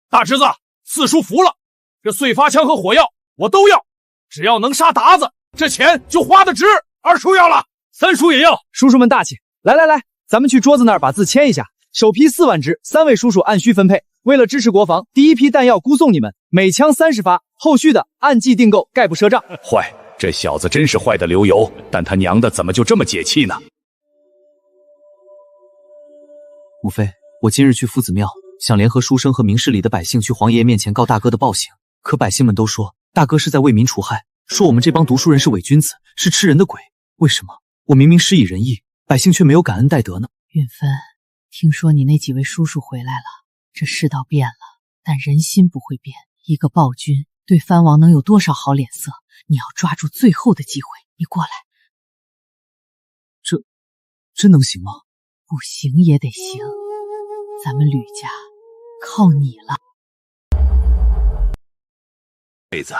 大侄子，四叔服了，这碎发枪和火药我都要，只要能杀达子，这钱就花得值。二叔要了，三叔也要。叔叔们大气，来来来，咱们去桌子那儿把字签一下。首批4万支，3位叔叔按需分配。为了支持国防，第一批弹药估送你们，每枪30发，后续的按季订购，概不赊账。坏，这小子真是坏的流油，但他娘的怎么就这么解气呢？母妃，我今日去夫子庙，想联合书生和明事理的百姓去皇爷爷面前告大哥的暴行，可百姓们都说大哥是在为民除害，说我们这帮读书人是伪君子，是吃人的鬼。为什么我明明施以仁义，百姓却没有感恩戴德呢？允芬，听说你那几位叔叔回来了，这世道变了，但人心不会变。一个暴君对藩王能有多少好脸色？你要抓住最后的机会。你过来。真能行吗？不行也得行，咱们吕家靠你了。妹子，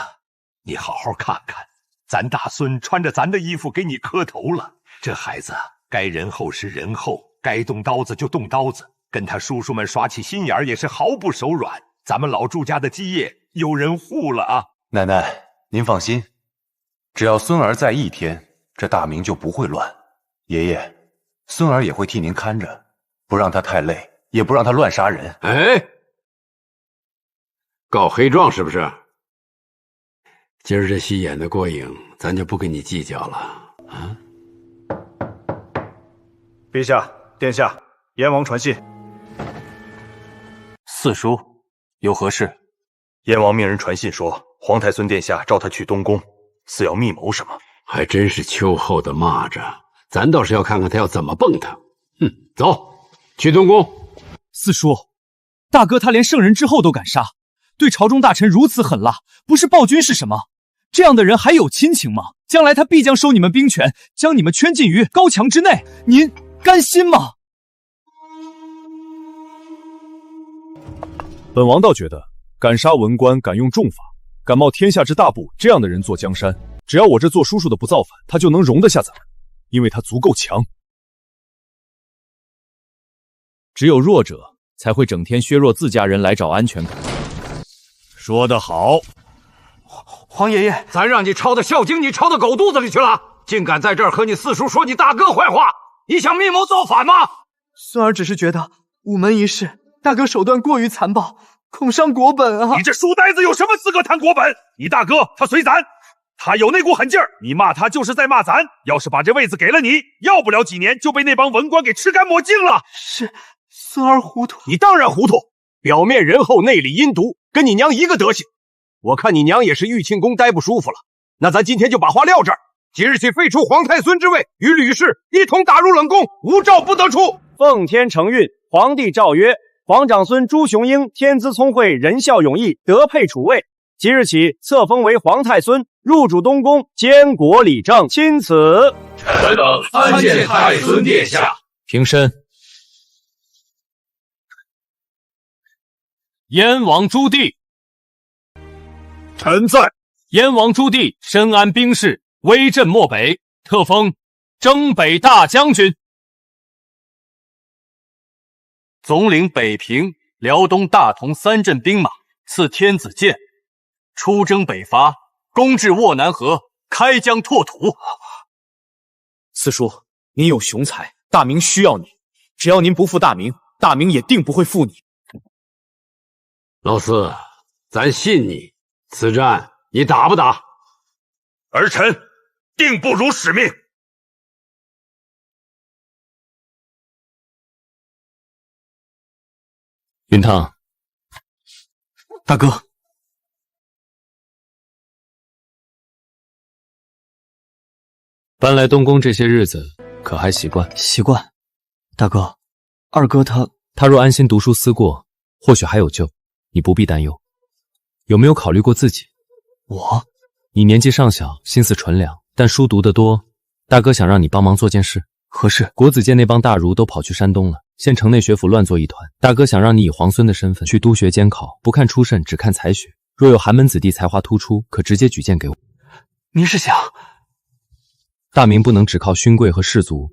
你好好看看，咱大孙穿着咱的衣服给你磕头了。这孩子该仁厚时仁厚，该动刀子就动刀子，跟他叔叔们耍起心眼也是毫不手软。咱们老朱家的基业有人护了啊！奶奶，您放心，只要孙儿在一天，这大明就不会乱。爷爷，孙儿也会替您看着，不让他太累，也不让他乱杀人。哎，告黑状是不是？今儿这戏演的过瘾，咱就不跟你计较了啊！陛下、殿下，燕王传信。四叔，有何事？燕王命人传信说，皇太孙殿下召他去东宫，似要密谋什么。还真是秋后的蚂蚱，咱倒是要看看他要怎么蹦他。走，去东宫。四叔，大哥他连圣人之后都敢杀，对朝中大臣如此狠辣，不是暴君是什么？这样的人还有亲情吗？将来他必将收你们兵权，将你们圈禁于高墙之内，您甘心吗？本王倒觉得，敢杀文官，敢用重法，敢冒天下之大不，这样的人做江山，只要我这做叔叔的不造反，他就能容得下咱们，因为他足够强。只有弱者才会整天削弱自家人来找安全感。说得好。皇爷爷，咱让你抄的《孝经》，你抄到狗肚子里去了，竟敢在这儿和你四叔说你大哥坏话，你想密谋造反吗？孙儿只是觉得午门一事，大哥手段过于残暴，恐伤国本啊！你这书呆子有什么资格谈国本？你大哥他随咱，他有那股狠劲儿，你骂他就是在骂咱。要是把这位子给了你，要不了几年就被那帮文官给吃干抹净了。是，孙儿糊涂。你当然糊涂，表面仁厚，内里阴毒，跟你娘一个德行。我看你娘也是玉庆宫待不舒服了，那咱今天就把话撂这儿，即日起废除皇太孙之位，与吕氏一同打入冷宫，无诏不得出。奉天承运，皇帝诏曰：皇长孙朱雄英天资聪慧，仁孝勇义，德配储位，即日起册封为皇太孙，入主东宫，监国理政。钦此。臣等参见太孙殿下。平身。燕王朱棣。臣在。燕王朱棣深谙兵事，威震漠北，特封征北大将军，总领北平、辽东、大同3镇兵马，赐天子剑，出征北伐，攻至沃南河，开疆拓土。四叔，您有雄才，大明需要你，只要您不负大明，大明也定不会负你。老四，咱信你，此战你打不打？儿臣定不辱使命。云堂，大哥，搬来东宫这些日子，可还习惯？习惯。大哥，二哥他若安心读书思过，或许还有救，你不必担忧。有没有考虑过自己？我？你年纪尚小，心思纯良，但书读得多。大哥想让你帮忙做件事。何事？国子监那帮大儒都跑去山东了，现城内学府乱作一团。大哥想让你以皇孙的身份去督学监考，不看出身，只看才学。若有寒门子弟才华突出，可直接举荐给我。您是想？大明不能只靠勋贵和士族，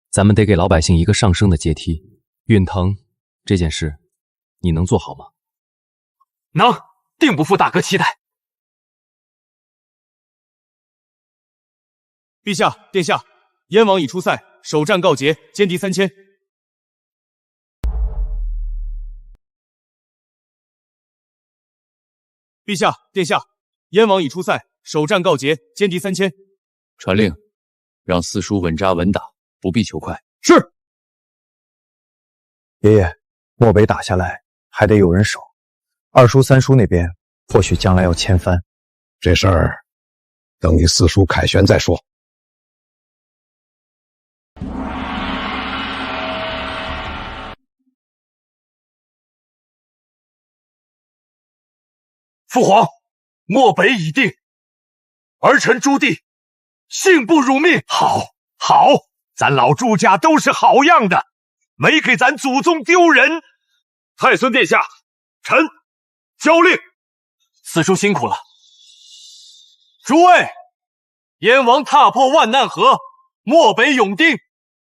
咱们得给老百姓一个上升的阶梯。允腾，这件事你能做好吗？能，定不负大哥期待。陛下，殿下，燕王已出塞，首战告捷，歼敌3000。陛下，殿下，燕王已出塞，首战告捷，歼敌3000。传令，让四叔稳扎稳打，不必求快。是。爷爷，漠北打下来还得有人守，二叔三叔那边或许将来要迁藩，这事儿等你四叔凯旋再说。父皇，漠北已定，儿臣朱棣信不辱命。好，好，咱老朱家都是好样的，没给咱祖宗丢人。太孙殿下，臣交令。四叔辛苦了。诸位，燕王踏破万难河，漠北永定，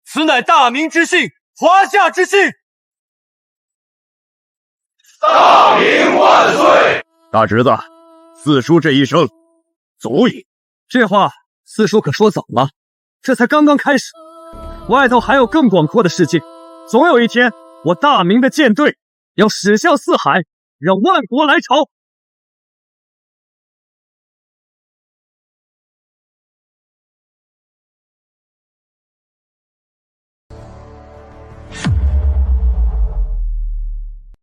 此乃大明之幸，华夏之幸。大明万岁！大侄子，四叔这一声足矣。这话四叔可说早了，这才刚刚开始，外头还有更广阔的世界。总有一天，我大明的舰队要驶向四海，让万国来朝。